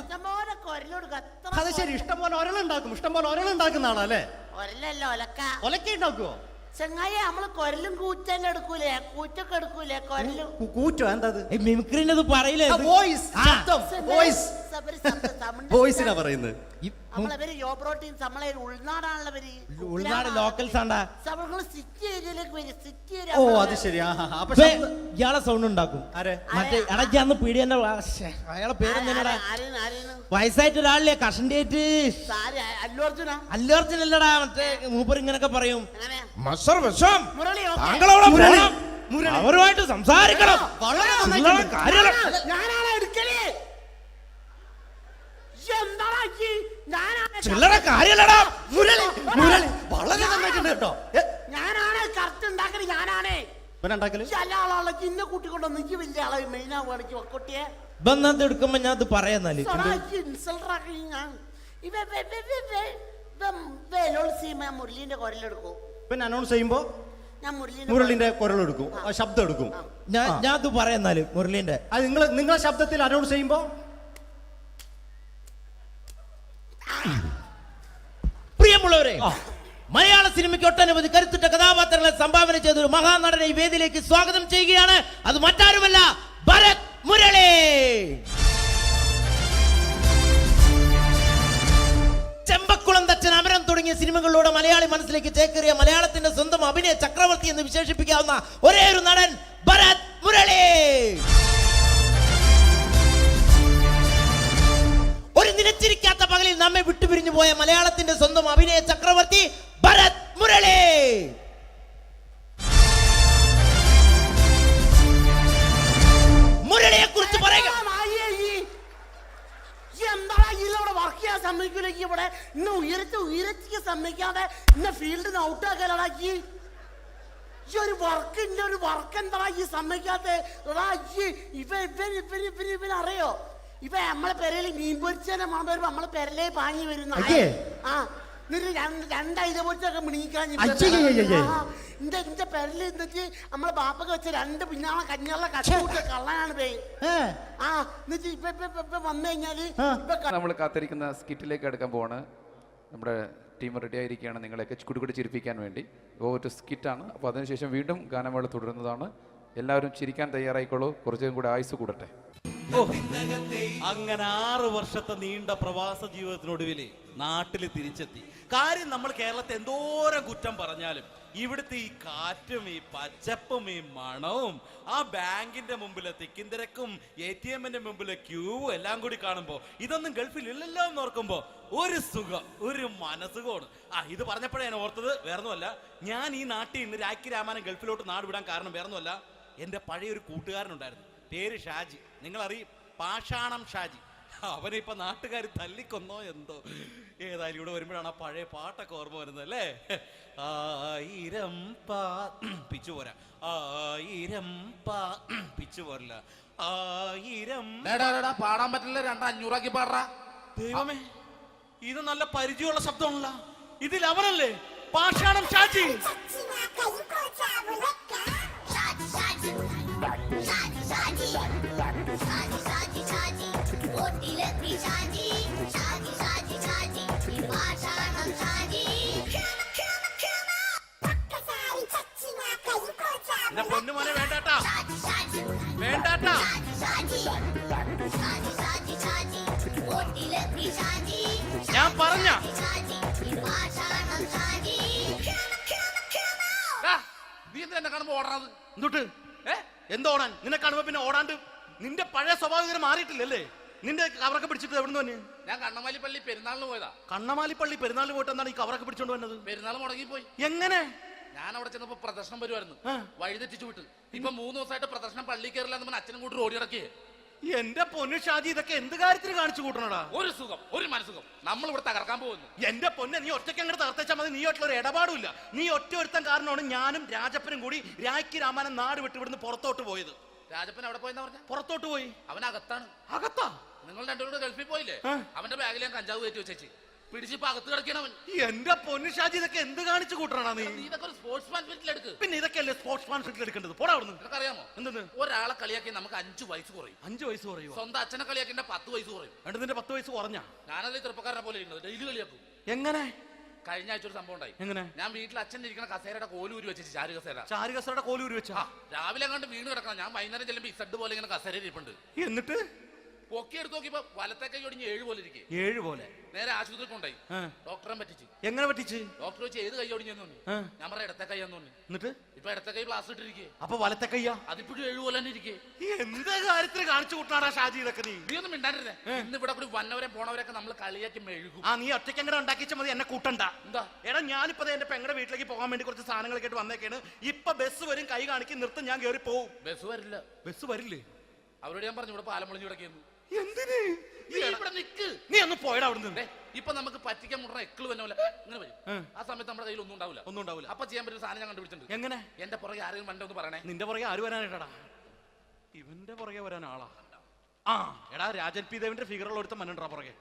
അത് ശരി. ഇഷ്ടംപോലെ ഒരളുണ്ടാക്കുന്ന ആളല്ലേ? ഒലക്ക ഉണ്ടാക്കുവോ? ചെങ്ങായി നമ്മള് കൊരലും കൂറ്റെല്ലാം എടുക്കൂലേ? കൂറ്റൊക്കെ എടുക്കൂലേ? കൊരലും കൂറ്റോ? എന്താ മിമിക്രിന്റെ പറയില്ലേ? വോയിസിനാ പറയുന്നത്. നമ്മളവര് യോ പ്രോട്ടീൻ നമ്മളെ ഉൾനാടാണല്ലോ. ഉൾനാട് ലോക്കൽസ് ആണ്ടാ. ഓ അത് ശരി. ഇയാളെ സൗണ്ട് ഉണ്ടാക്കും. മറ്റേ ഇടയ്ക്കാന്ന് പീഡിയന്റെ അയാളെ പേരെന്താ? വയസ്സായിട്ട് ഒരാളില്ലേ? കഷണ്ടിയായിട്ട്. അല്ലു അർജുൻ അല്ലടാ. മറ്റേ മൂപ്പർ ഇങ്ങനൊക്കെ പറയും. അവരുമായിട്ട് സംസാരിക്കണം. ചില്ലറ കാര്യല്ലടാ. വളരെ നന്നായിട്ടുണ്ട് കേട്ടോ. ഞാനാണ് കറക്റ്റ് ഉണ്ടാക്കല്. ഞാനാണ് ഇന്ന കൂട്ടിക്കൊണ്ടോ നിക്ക് വലിയ ആളെ മെയിൻ ആവുകയാണെങ്കിൽ ഒക്കൊട്ടിയെ ബന്ധം എടുക്കുമ്പോ ഞാൻ അത് പറയാന്നാല് മുരളീന്റെ കുരലെടുക്കും. പിന്നെ അനൗൺസ് ചെയ്യുമ്പോ ഞാൻ മുരളിന്റെ കുരലെടുക്കും, ശബ്ദം എടുക്കും. ഞാൻ അത് പറയാന്നാല് മുരളീന്റെ നിങ്ങളെ ശബ്ദത്തിൽ അനൗൺസ് ചെയ്യുമ്പോ പ്രിയമുള്ളവരെ, മലയാള സിനിമയ്ക്ക് ഒട്ടനവധി കരുത്തുറ്റ കഥാപാത്രങ്ങളെ സംഭാവന ചെയ്ത ഒരു മഹാനടനെ ഈ വേദിയിലേക്ക് സ്വാഗതം ചെയ്യുകയാണ്. അത് മറ്റാരുമല്ല, ഭരത് മുരളി. ചെമ്പക്കുളം തച്ചൻ, അമരം തുടങ്ങിയ സിനിമകളിലൂടെ മലയാളി മനസ്സിലേക്ക് ചേക്കേറിയ മലയാളത്തിന്റെ സ്വന്തം അഭിനയ ചക്രവർത്തി എന്ന് വിശേഷിപ്പിക്കാവുന്ന ഒരേ ഒരു നടൻ ഭരത് മുരളി. ഒരു നിലച്ചിരിക്കാത്ത പകലിൽ നമ്മെ വിട്ടുപിരിഞ്ഞു പോയ മലയാളത്തിന്റെ സ്വന്തം അഭിനയ ചക്രവർത്തി ഭരത് മുരളി. മുരളിയെ കുറിച്ച് പറയുക. വർക്ക് ചെയ്യാൻ സമ്മതിക്കൂലേക്ക് ഇവിടെ ഇന്ന് ഉയരത്തിക്ക് സമ്മതിക്കാതെ ഇന്ന് ഫീൽഡിന് ഔട്ടാക്കലാക്കി. ഈ ഒരു വർക്ക് എന്താ ഈ സമ്മതിക്കാത്ത? ഇവനറിയോ? ഇപ്പൊ നമ്മളെ പെരയില് മീൻ പൊരിച്ചതിനെ മണം വരുമ്പോ നമ്മളെ പെരലേ പാങ്ങി വരുന്ന രണ്ടായിരം പോലത്തൊക്കെ മിണിക്കാൻ എന്റെ പെരല് എന്നിട്ട് നമ്മളെ ബാപ്പൊക്കെ വെച്ച രണ്ട് പിന്നാളെ കഞ്ഞുള്ള കച്ചൂട്ട കള്ളനാണ് പേ ആ എന്നിട്ട് ഇപ്പൊ വന്നു കഴിഞ്ഞാല് നമ്മൾ കാത്തിരിക്കുന്ന സ്കിറ്റിലേക്ക് എടുക്കാൻ പോവാണ്. നമ്മുടെ ടീം റെഡി ആയിരിക്കുകയാണ് നിങ്ങളെയൊക്കെ കുടുകുടി ചിരിപ്പിക്കാൻ വേണ്ടി. ഒരു സ്കിറ്റാണ്. അപ്പോൾ അതിനുശേഷം വീണ്ടും ഗാനമേള തുടരുന്നതാണ്. എല്ലാവരും ചിരിക്കാൻ തയ്യാറായിക്കോളൂ. കുറച്ചും കൂടെ ആയുസ് കൂടട്ടെ. അങ്ങനെ 6 വർഷത്തെ നീണ്ട പ്രവാസ ജീവിതത്തിനൊടുവിൽ നാട്ടിൽ തിരിച്ചെത്തി. കാര്യം നമ്മൾ കേരളത്തെ എന്തോരം കുറ്റം പറഞ്ഞാലും ഇവിടുത്തെ ഈ കാറ്റും ഈ പച്ചപ്പും ഈ മണവും ആ ബാങ്കിന്റെ മുമ്പിലെ തിക്കും തിരക്കും ATM-ന്റെ മുമ്പിലെ ക്യൂവും എല്ലാം കൂടി കാണുമ്പോൾ ഇതൊന്നും ഗൾഫിൽ ഇല്ലല്ലോ എന്ന് ഓർക്കുമ്പോ ഒരു സുഖം, ഒരു മനസുഖമാണ്. ഇത് പറഞ്ഞപ്പോഴേ ഞാൻ ഓർത്തത് വേറൊന്നുമല്ല, ഞാൻ ഈ നാട്ടിൽ നിന്ന് രാഖി രാമാനം ഗൾഫിലോട്ട് നാട് വിടാൻ കാരണം വേറൊന്നുമല്ല, എൻ്റെ പഴയൊരു കൂട്ടുകാരനുണ്ടായിരുന്നു, പേര് ഷാജി. നിങ്ങളറിയും, പാഷാണം ഷാജി. അവനിപ്പോ നാട്ടുകാർ തല്ലിക്കൊന്നോ എന്തോ. ഏതായാലും ഇവിടെ വരുമ്പോഴാണ് ആ പഴയ പാട്ടൊക്കെ ഓർമ്മ വരുന്നത് അല്ലേ. 1000 പിച്ചു പോരാ, 1000 പിച്ചു പോരല്ല, 1000 പാടാൻ പറ്റില്ല, 500 പാടാ. ദൈവമേ, ഇത് നല്ല പരിചയമുള്ള ശബ്ദമാണല്ലോ. ഇതിൽ അവനല്ലേ പാഷാണം ഷാജി? എന്റെ പൊന്നുമോനെ വേണ്ടാട്ടാ, വേണ്ടാട്ടാ. ഞാൻ പറഞ്ഞ നീ എന്തിനാ കാണുമ്പോ ഓടണത്? എന്തൊട്ട് എന്തോടാൻ? നിന്നെ കാണുമ്പോ പിന്നെ ഓടാണ്ട് നിന്റെ പഴയ സ്വഭാവം ഇങ്ങനെ മാറിയിട്ടില്ലല്ലേ? നിന്റെ കവറൊക്കെ പിടിച്ചിട്ട് എവിടുന്ന് തന്നെ? ഞാൻ കണ്ണമാലിപ്പള്ളി പെരുന്നാളിന് പോയതാ. കണ്ണമാലിപ്പള്ളി പെരുന്നാളിന് പോയിട്ട് എന്താണ് ഈ കവറൊക്കെ പിടിച്ചോണ്ട് വന്നത്? പെരുന്നാൾ മുടങ്ങിപ്പോയി. എങ്ങനെ? ഞാൻ അവിടെ ചെന്നപ്പോ പ്രദർശനം വരുമായിരുന്നു, വഴിതെറ്റിച്ചു വിട്ടു. ഇപ്പൊ 3 ദിവസമായിട്ട് പ്രദർശനം പള്ളി കയറില്ല എന്ന് അച്ഛനും കൂട്ടി ഓടി ഇറക്കിയേ. എന്റെ പൊന്നു ഷാജി, ഇതൊക്കെ എന്ത് കാര്യത്തിന് കാണിച്ചു കൂട്ടണടാ? ഒരു സുഖം, ഒരു മനസുഖം. നമ്മൾ ഇവിടെ തകർക്കാൻ പോകുന്നു. എന്റെ പൊന്നെ, നീ ഒറ്റയ്ക്ക് അങ്ങോട്ട് തകർത്തേച്ചാൽ മതി. നീ ഒറ്റ ഒരു ഇടപാടുമില്ല. നീ ഒറ്റ ഒരുത്തൻ കാരണമാണ് ഞാനും രാജപ്പനും കൂടി രാഖി രാമാനം നാട് വിട്ട് ഇവിടുന്ന് പുറത്തോട്ട് പോയത്. രാജപ്പൻ എവിടെ പോയെന്നാ പറഞ്ഞ? പുറത്തോട്ട് പോയി. അവനകത്താണ്. അകത്താ? നിങ്ങൾ രണ്ടുപേരും ഗൾഫിൽ പോയില്ലേ? അവന്റെ ബാഗിൽ ഞാൻ കഞ്ചാവ് കയറ്റി വെച്ചേച്ച് പിടിച്ചിപ്പോ അകത്ത് കിടക്കണവൻ. എന്റെ പൊന്നു ഷാജി, ഇതൊക്കെ എന്ത് കാണിച്ചു കൂട്ടണ നീ? ഇതൊക്കെ ഒരു സ്പോർട്സ്മാൻ ഫീൽഡിൽ എടുക്ക്. പിന്നെ ഇതൊക്കെയല്ലേ സ്പോർട്സ്മാൻ ഫീൽഡിൽ എടുക്കേണ്ടത്? പോടാ അവിടുന്ന്. നിനക്ക് അറിയാമോ എന്തെന്ന്? ഒരാളെ കളിയാക്കി നമുക്ക് 5 വയസ്സ് കുറയും. 5 വയസ്സ് കുറയും? സ്വന്തം അച്ഛനെ കളിയാക്കി 10 വയസ്സ് കുറയും. നിന്റെ 10 വയസ്സ് കുറഞ്ഞാ? ഞാനത് ചെറുപ്പക്കാരനെ പോലെ ഇരുന്നത് ഡെയിലി കളിയാക്കും. എങ്ങനെ? കഴിഞ്ഞ ആഴ്ച ഒരു സംഭവം ഉണ്ടായി. എങ്ങനെ? ഞാൻ വീട്ടിൽ അച്ഛൻ ഇരിക്കുന്ന കസേരയുടെ കോലൂരി വെച്ചു. ചാരു കസേരയുടെ കോലൂരി വെച്ചാ? രാവിലെ കണ്ട് വീണ് കിടക്കണം. ഞാൻ വൈകുന്നേരം ചെല്ലുമ്പോ ഇസഡ് പോലെ ഇങ്ങനെ കസേര ഇരിപ്പുണ്ട്. എന്നിട്ട് പൊക്കി എടുത്ത് നോക്കിയപ്പോ വലത്തെ കൈ ഒടിഞ്ഞ് 7 പോലെ ഇരിക്കും. 7 പോലെ? നേരെ ആശുപത്രി കൊണ്ടായി. ഡോക്ടറെ പറ്റിച്ച്. എങ്ങനെ പറ്റിച്ച്? ഡോക്ടർ വെച്ച് ഏത് കൈ ഒടിഞ്ഞെന്ന് പറഞ്ഞു. ഞാൻ പറഞ്ഞ ഇടത്തെ കൈയാന്ന് പറഞ്ഞു. എന്നിട്ട് ഇപ്പൊ ഇടത്തെ കൈ പ്ലാസ്റ്റർ ഇട്ടിരിക്കേ. അപ്പൊ വലത്തെ കൈയാ? അതിപ്പോഴും 7 പോലെ തന്നെ ഇരിക്കേ. എന്ത് കാര്യത്തിന് കാണിച്ചു കൂട്ടാടാ ഷാജി ഇതൊക്കെ? നീ ഒന്നും മിണ്ടാണ്ടിരുന്നേ. ഇന്ന് ഇവിടെ കൂടി വന്നവരെ പോണവരൊക്കെ നമ്മൾ കളിയാക്കി മെഴുകും. നീ ഒറ്റയ്ക്ക് അങ്ങനെ ഉണ്ടാക്കിച്ച മതി, എന്നെ കൂട്ടണ്ട. എന്താ? എടാ, ഞാനിപ്പോ എന്റെ പെങ്ങളുടെ വീട്ടിലേക്ക് പോകാൻ വേണ്ടി കുറച്ച് സാധനങ്ങളൊക്കെ ആയിട്ട് വന്നേക്കാണ്. ഇപ്പൊ ബസ് വരും, കൈ കാണിക്കും, നിർത്തും, ഞാൻ കയറി പോവും. ബസ് വരില്ല. ബസ് വരില്ലേ? അവരോട് ഞാൻ പറഞ്ഞു ഇവിടെ പാലം പൊളിഞ്ഞു കിടക്കുന്നു. എന്തിന്? ഇവിടെ നിക്ക്. നീ ഒന്ന് പോയടാ അവിടുന്ന്. ഇപ്പൊ നമുക്ക് പറ്റിക്കാൻ മുട്ട എക്കള് വന്ന പോലെ ഇങ്ങനെ വരും. ആ സമയത്ത് നമ്മുടെ കയ്യിൽ ഒന്നും ഉണ്ടാവില്ല. അപ്പൊ ചെയ്യാൻ പറ്റുന്ന സാധനം ഞാൻ കണ്ടുപിടിച്ചിട്ടുണ്ട്. എങ്ങനെ? എന്റെ പുറകെ ആരെങ്കിലും വണ്ടി ഒന്ന് പറയണേ. നിന്റെ പുറകെ ആര് വരാനായിട്ടാ? ഇവന്റെ പുറകെ വരാൻ ആളാ? എടാ, രാജൻ പി ദേവിന്റെ ഫിഗറുള്ള ഒരുത്തം മനുണ്ടാ പുറകെ.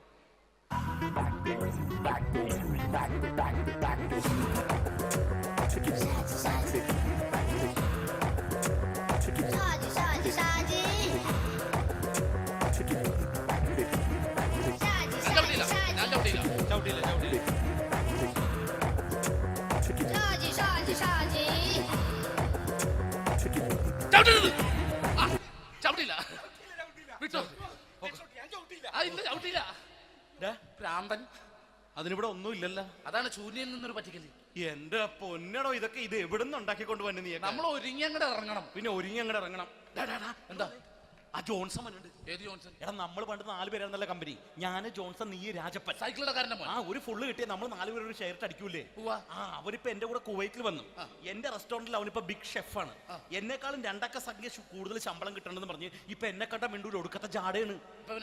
അതിനിവിടെ ഒന്നും ഇല്ലല്ലോ. അതാണ് ശൂന്യയിൽ നിന്നൊരു പറ്റിക്കല്. എന്റെ പൊന്നടോ, ഇതൊക്കെ ഇത് എവിടുന്ന് ഉണ്ടാക്കിക്കൊണ്ട് വന്നു നീ? നമ്മൾ ഒരുങ്ങി അങ്ങോട്ട് ഇറങ്ങണം. പിന്നെ ഒരുങ്ങി അങ്ങോട്ട് ഇറങ്ങണം. എന്താ? ആ ജോൺസൺ ഉണ്ട്. ഏത് ജോൺസൺ? എടാ, നമ്മൾ പണ്ട് 4 പേരായിരുന്നല്ല കമ്പനി. ഞാൻ, ജോൺസൺ, നീ, രാജപ്പൻ. സൈക്കിളുടെ കാരന്റെ മോൻ. ഒരു ഫുള്ള് കിട്ടിയ നമ്മൾ 4 പേര് ഒരു ഷെയർ അടിക്കൂലേ? അവരിപ്പോ എന്റെ കൂടെ കുവൈറ്റിൽ വന്നു. എന്റെ റെസ്റ്റോറന്റിൽ അവനിപ്പോ ബിഗ് ഷെഫാണ്. എന്നെക്കാളും 2 അക്ക സംഖ്യ കൂടുതൽ ശമ്പളം കിട്ടണമെന്ന് പറഞ്ഞ് ഇപ്പൊ എന്നെ കണ്ട മിണ്ടൂര് ഒടുക്കത്തെ ജാടയാണ്.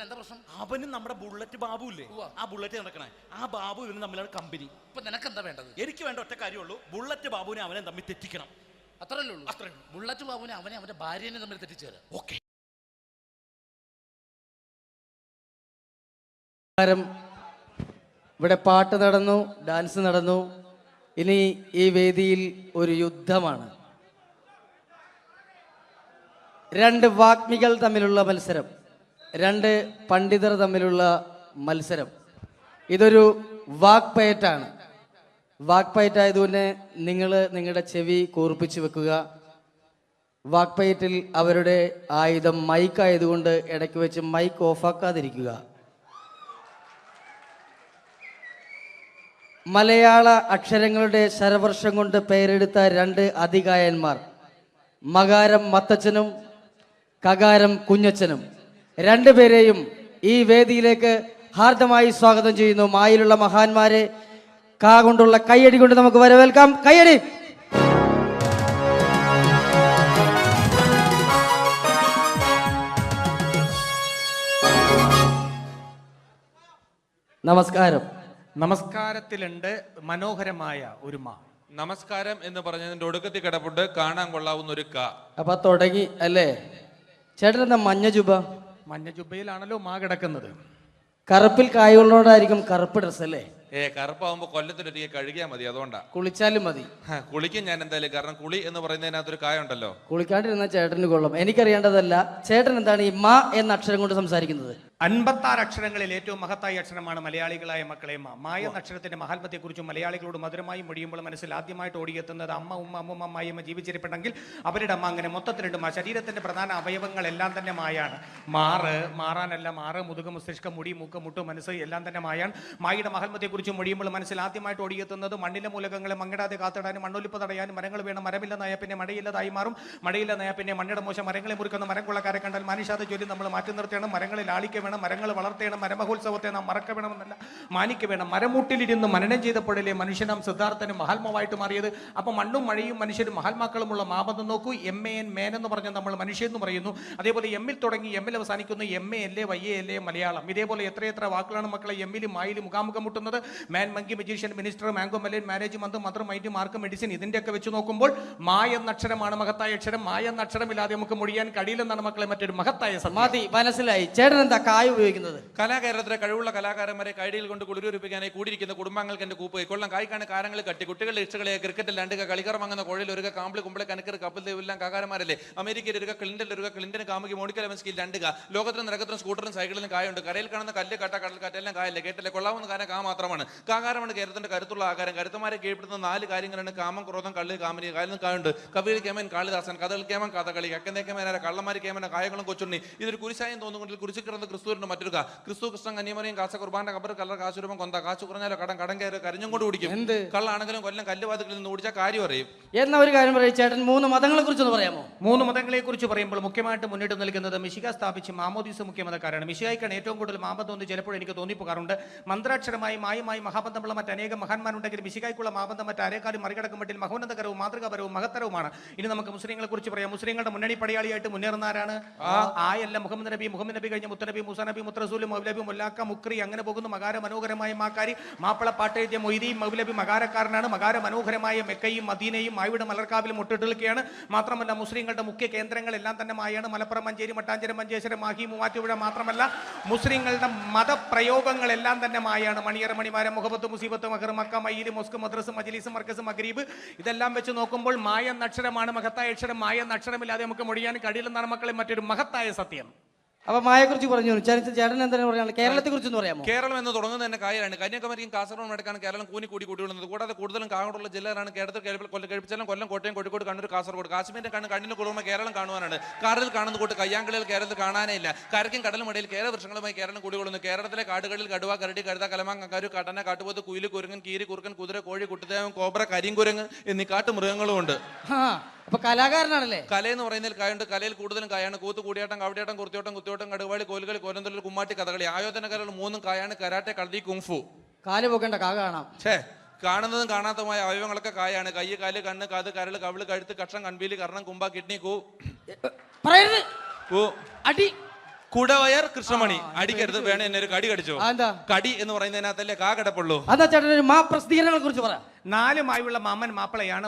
എന്താ പ്രശ്നം? അവനും നമ്മുടെ ബുള്ളറ്റ് ബാബു ഇല്ലേ, ആ ബുള്ളറ്റ് നടക്കണേ, ആ ബാബു ഇവനും തമ്മിലാണ് കമ്പനി. ഇപ്പൊ നിനക്ക് എന്താ വേണ്ടത്? എനിക്ക് വേണ്ട ഒറ്റ കാര്യമുള്ളൂ, ബുള്ളറ്റ് ബാബുവിനെ അവനെ തമ്മിൽ തെറ്റിക്കണം. അത്രയല്ലേ ഉള്ളൂ? ബുള്ളറ്റ് ബാബുവിനെ അവന്റെ ഭാര്യനെ തമ്മിൽ തെറ്റിച്ചേരാം. ഓക്കെ. ഇവിടെ പാട്ട് നടന്നു, ഡാൻസ് നടന്നു. ഇനി ഈ വേദിയിൽ ഒരു യുദ്ധമാണ്. രണ്ട് വാഗ്മികൾ തമ്മിലുള്ള മത്സരം, രണ്ട് പണ്ഡിതർ തമ്മിലുള്ള മത്സരം. ഇതൊരു വാക്പയറ്റാണ്. വാക്പയറ്റായതുകൊണ്ട് നിങ്ങൾ നിങ്ങളുടെ ചെവി കൂർപ്പിച്ച് വെക്കുക. വാക്പയറ്റിൽ അവരുടെ ആയുധം മൈക്കായതുകൊണ്ട് ഇടയ്ക്ക് വെച്ച് മൈക്ക് ഓഫാക്കാതിരിക്കുക. മലയാള അക്ഷരങ്ങളുടെ ശരവർഷം കൊണ്ട് പേരെടുത്ത രണ്ട് അതികായന്മാർ, മകാരം മത്തച്ഛനും കകാരം കുഞ്ഞച്ഛനും, രണ്ടുപേരെയും ഈ വേദിയിലേക്ക് ഹാർദമായി സ്വാഗതം ചെയ്യുന്നു. മായിലുള്ള മഹാന്മാരെ കാ കൊണ്ടുള്ള കയ്യടി കൊണ്ട് നമുക്ക് വരവേൽക്കാം. കയ്യടി. നമസ്കാരം. നമസ്കാരത്തിലുണ്ട് മനോഹരമായ ഒരു മാ. നമസ്കാരം എന്ന് പറഞ്ഞതിന്റെ ഒടുക്കത്തിൽ കിടപ്പുണ്ട് കാണാൻ കൊള്ളാവുന്ന ഒരു ക. അപ്പൊ തുടങ്ങി അല്ലേ? ചേട്ടൻ എന്താ മഞ്ഞ ജുബ? മഞ്ഞ ജുബയിലാണല്ലോ മാ കിടക്കുന്നത്. കറുപ്പിൽ കായുള്ളോടായിരിക്കും കറുപ്പ് ഡ്രസ് അല്ലേ? കറുപ്പാവുമ്പോ കൊല്ലത്തിലൊരിക്കൽ കഴുകിയാൽ മതി, അതുകൊണ്ടാ. കുളിച്ചാലും മതി. കുളിക്കും ഞാൻ എന്തായാലും, കാരണം കുളി എന്ന് പറയുന്നതിനകത്തൊരു കായുണ്ടല്ലോ. കുളിക്കാണ്ടിരുന്ന ചേട്ടന് കൊള്ളും. എനിക്കറിയേണ്ടതല്ല, ചേട്ടൻ എന്താണ് ഈ മാ എന്ന അക്ഷരം കൊണ്ട് സംസാരിക്കുന്നത്? 56 അക്ഷരങ്ങളിൽ ഏറ്റവും മഹത്തായ അക്ഷരമാണ് മലയാളികളായ മക്കളെ മാ. മായ എന്ന അക്ഷരത്തിന്റെ മഹാത്മത്തെക്കുറിച്ചും മലയാളികളോട് മധുരമായി മൊഴിയുമ്പോൾ മനസ്സിൽ ആദ്യമായിട്ട് ഓടിയെത്തുന്നത് അമ്മ, ഉമ്മ, അമ്മുമ്മ, അമ്മായിയമ്മ ജീവിച്ചിരിപ്പുണ്ടെങ്കിൽ അവരുടെ അമ്മ. അങ്ങനെ മൊത്തത്തിലുണ്ട് മാ. ശരീരത്തിന്റെ പ്രധാന അവയവങ്ങളെല്ലാം തന്നെ മായാണ്. മാറാനല്ല, മാറ്, മുതുക, മസ്തിഷ്കം, മുടി, മൂക്ക്, മുട്ട്, മനസ്സ് എല്ലാം തന്നെ മായാണ്. മായയുടെ മഹാത്മത്തെക്കുറിച്ചും മൊഴിയുമ്പോൾ മനസ്സിൽ ആദ്യമായിട്ട് ഓടിയെത്തുന്നത് മണ്ണിലെ മൂലകങ്ങളെ മങ്ങിടാതെ കാത്തിടാനും മണ്ണൊലിപ്പ് തടയാനും മരങ്ങൾ വേണം. മരമില്ലെന്നായ പിന്നെ മഴയില്ലതായി മാറും, മഴയില്ലെന്നായ പിന്നെ മണ്ണിയുടെ മോശം. മരങ്ങളെ മുറിക്കുന്ന മരം കൊള്ളക്കാരെ കണ്ടാൽ മനുഷ്യാത ജോലി നമ്മൾ മാറ്റി നിർത്തണം. മരങ്ങളെ ലാളിക്ക വേണം, മരങ്ങൾ വളർത്തേണം. മരമഹോത്സവത്തെ നാം മറക്ക വേണമെന്നല്ല, മാനിക്ക വേണം. മരമൂട്ടിലിരുന്ന് മനനം ചെയ്തപ്പോഴല്ലേ മനുഷ്യനാം സിദ്ധാർത്ഥനും മഹാത്മാവായിട്ട് മാറിയത്. അപ്പൊ മണ്ണും മഴയും മനുഷ്യരും മഹാത്മാക്കളുമുള്ള മാപം നോക്കൂ. MAN മേൻ എന്ന് പറഞ്ഞാൽ നമ്മൾ മനുഷ്യൻ എന്ന് പറയുന്നു. അതേപോലെ എമ്മിൽ തുടങ്ങി എമ്മിൽ അവസാനിക്കുന്നു. MA അല്ലേ, YA അല്ലേ മലയാളം. ഇതേപോലെ എത്രയെത്ര വാക്കുകളാണ് മക്കളെ എമ്മിലും മായിലും മുഖാമുഖം മുട്ടുന്നത്. Man, monkey, magician, minister, mango, melon, marriage, മന്ത്രം, മന്ത്രം, മൈൻഡ്, മാർക്ക്, മെഡിസിൻ, ഇതിന്റെയൊക്കെ വെച്ച് നോക്കുമ്പോൾ മായ എന്ന അക്ഷരമാണ് മഹത്തായ അക്ഷരം. മായ എന്ന അക്ഷരമില്ലാതെ നമുക്ക് മൊഴിയാൻ കഴിയില്ലെന്നാണ് മക്കളെ മറ്റൊരു മഹത്തായ സമാധി. മനസ്സിലായി. ചേട്ടൻ എന്താ കായ ഉപയോഗിക്കുന്നത്? കലാകാരത്തിലെ കഴിവുള്ള കലാകാരന്മാരെ കൈഡിയിൽ കൊണ്ട് കുളിരൂരിപ്പിക്കാനായി കൂടിയിരിക്കുന്ന കുടുംബാംഗങ്ങൾക്ക് എന്റെ കൂപ്പ് കൊള്ളം കായ്ക്കാണ് കാരങ്ങൾ കട്ടി കുട്ടികളുടെ ഇഷ്ടകളെ ക്രിക്കറ്റിൽ രണ്ട് കളിക്കർ വാങ്ങുന്ന കോഴയിൽ ഒരു കാമ്പിളി കുമ്പളെ കനക്കർ കപ്പിൽ എല്ലാം കാകാരന്മാരല്ലേ. അമേരിക്കയിൽ ഒരു ക്ലിന്റൻ ഒരു ക്ലിന്റൻ കാമുകി മോണിക്ക ലെവൻസ്കിൽ രണ്ട് ലോകത്തിന് നിരക്കത്തിനും സ്കൂട്ടറും സൈക്കിളിലും കായുണ്ട്. കരയിൽ കാണുന്ന കല്ല് കട്ട കടൽക്കാറ്റ് എല്ലാം കായല്ലേ. കേട്ടല്ലേ? കൊള്ളാവുന്ന കാര്യം കാ മാത്രമാണ്. കാകാരമാണ് കേരളത്തിന്റെ കരുത്തുള്ള ആകാരം. കരുത്തമാരെ കീഴ്പ്പെടുന്ന 4 കാര്യങ്ങളാണ് കാമം, ക്രോധം, കള്ളി, കാമിനി. കായലിന് കായുണ്ട്. കവികൾ കേമൻ കാളിദാസൻ, കഥകൾ കേമൻ കഥകളി, അക്കന്തേ കേമനാര, കള്ളന്മാരി കേമന, കായകളും കൊച്ചുണ്ണി. ഇതൊരു കുരിശായം തോന്നുകൊണ്ടിൽ കുരിശു കിടന്ന് ക്രിസ്തുവിന്റെ മറ്റൊരു ക്രിസ്തു, കൃഷ്ണൻ, കന്യമറിയും, കാസ കുർബാന്റെ കബർ, കല്ലർ, കാശുരൂപം, കൊന്ത, കാശു കുറഞ്ഞാലോ കടം കയറി കരഞ്ഞും കൊണ്ട് കുടിക്കും. എന്ത് കള്ളാണെങ്കിലും കൊല്ലം കല്ലുവാതികളിൽ നിന്ന് ഓടിച്ചാൽ കാര്യം അറിയും. എന്ന ഒരു കാര്യം പറയും ചേട്ടൻ. 3 മതങ്ങളെ കുറിച്ചൊന്ന് പറയാമോ? 3 മതങ്ങളെ കുറിച്ച് പറയുമ്പോൾ മുഖ്യമായിട്ട് മുന്നിട്ട് നിൽക്കുന്നത് മിശിക സ്ഥാപിച്ച് മാമോദീസ മുഖ്യമതക്കാരാണ്. മിശികായിക്കാണ് ഏറ്റവും കൂടുതൽ മാപം തോന്നി ചിലപ്പോൾ എനിക്ക് തോന്നിപ്പോകാറുണ്ട്. മന്ത്രാക്ഷരമായി മായുമായി മഹാബന്ധമുള്ള മറ്റനേകം മഹാന്മാരുണ്ടെങ്കിൽ മിശികായ്ക്കുള്ള മാബന്ധം മറ്റാരേക്കാളും മറികടക്കും മട്ടിൽ മഹോന്നതകരവും മാതൃകാപരവും മഹത്തരവുമാണ്. ഇനി നമുക്ക് മുസ്ലിങ്ങളെ കുറിച്ച് പറയാം. മുസ്ലിങ്ങളുടെ മുന്നണി പടയാളിയായിട്ട് മുന്നേറുന്നവരാണ് ആയല്ല മുഹമ്മദ് നബി, മുഹമ്മദ് നബി കഴിഞ്ഞ മുത്തനബി, മൂസ നബി, മുത്തറസൂൽ, മൗലബി, മുല്ലാക്ക, മുക്രി, അങ്ങനെ പോകുന്നു. മകാര മനോഹരമായ മാക്കാരി, മാപ്പിള പാട്ടെഴുതിയ മൊയ്തീൻ മൗലബി മകാരക്കാരനാണ്. മകാര മനോഹരമായ മെക്കയും മദീനയും മായുടെ മലർക്കാവിലും മുട്ടിട്ടിരിക്കുകയാണ്. മാത്രമല്ല മുസ്ലിങ്ങളുടെ മുഖ്യ കേന്ദ്രങ്ങളെല്ലാം തന്നെ മായാണ്. മലപ്പുറം, മഞ്ചേരി, മട്ടാഞ്ചേരി, മഞ്ചേശ്വരം, മാഹി, മൂവാറ്റുപുഴ. മാത്രമല്ല മുസ്ലിങ്ങളുടെ മതപ്രയോഗങ്ങളെല്ലാം തന്നെ മായാണ്. മണിയറ, മണിമാരം, മുഹബത്ത്, മുസീബത്ത്, മഹർ, മക്ക, മയ്യിൽ, മൊസ്ക്, മദ്രസ്, മജ്ലിസ്, മർക്കസ്, മഗ്രീബ്, ഇതെല്ലാം വെച്ച് നോക്കുമ്പോൾ മായ എന്ന അക്ഷരമാണ് മഹത്തായ അക്ഷരം. മായ എന്ന അക്ഷരമില്ലാതെ നമുക്ക് മൊഴിയാൻ കഴിയില്ലെന്നാണ് മക്കളെ മറ്റൊരു മഹത്തായ സത്യം. അപ്പൊ മായയെ കുറിച്ച് പറഞ്ഞു. ചേട്ടൻ എന്താണ് പറയാനുള്ളത്? കേരളത്തെ കുറിച്ച് പറയാമോ? കേരളം എന്ന് തുടങ്ങുന്നത് തന്നെ കായാണ്. കന്യാകുമാരിയും കാസർഗോഡ് നടക്കാണ് കേരളം കൂടി കൂടിയുള്ളത്. കൂടാതെ കൂടുതലും കാകോടുള്ള ജില്ലകളാണ് കേരളത്തിൽ. കഴിപ്പിച്ചാലും കൊല്ലം, കോട്ടയം, കോഴിക്കോട്, കണ്ണൂർ, കാസർഗോഡ്. കാശ്മീരിന്റെ കണ്ണിന് കുറുമ കേരളം കാണുവാനാണ്. കാറിൽ കാണുന്ന കൂട്ട് കയ്യാങ്കളിൽ കേരളത്തിൽ കാണാനേ ഇല്ല. കരയ്ക്കും കടലും ഇടയിൽ കേരള വൃക്ഷങ്ങളുമായി കേരളം കൂടികൊള്ളുന്നു. കേരളത്തിലെ കാടുകളിൽ കടുവ, കരടി, കഴുത, കലമാങ്ങ, കരു, കട്ടന, കാട്ടുപോത്ത്, കുയില്, കുരങ്ങൻ, കീരി, കുറുക്കൻ, കുതിര, കോഴി, കുട്ടിദേവൻ, കോബ്ര, കരിങ്കുരങ്ങ് എന്നീ കാട്ടുമൃഗങ്ങളും ഉണ്ട്. അപ്പൊ കലാകാരനാണല്ലേ? കലയെന്ന് പറയുന്നതിൽ കായുണ്ട്. കലയിൽ കൂടുതലും കായാണ്. കൂത്ത്, കൂടിയാട്ടം, കവടിയാട്ടം, കുർത്തിയോട്ടം, കുത്തിയോട്ടം, കടുവാളി, കോലുകളി, കോലന്തൊഴിൽ, കുമ്മാട്ടി, കഥകളി. ആയോധന കലകൾ 3 കായാണ്. കരാട്ടെ, കളരി, കുങ്ഫു. കാല് പോകേണ്ട കാ കാണാം. കാണുന്നതും കാണാത്തതുമായ അവയവങ്ങളൊക്കെ കായാണ്. കൈ, കാല്, കണ്ണ്, കാത്, കരള്, കവിള്, കഴുത്ത്, കക്ഷം, കൺപീലി, കർണം, കുമ്പ, കിഡ്നി, അടി, കുടവയർ, കൃഷ്ണമണി. അടിക്കരുത്, വേണേ എന്നെ ഒരു കടി കടിച്ചോ. കടി എന്ന് പറയുന്നതിനകത്തല്ലേ കാ കിടപ്പുള്ളൂ. അതാ ചേട്ടൻ ഒരു മാ പ്രസിദ്ധീകരണങ്ങളെ കുറിച്ച് പറ. 4 മായുള്ള മാമൻ മാപ്പിളയാണ്.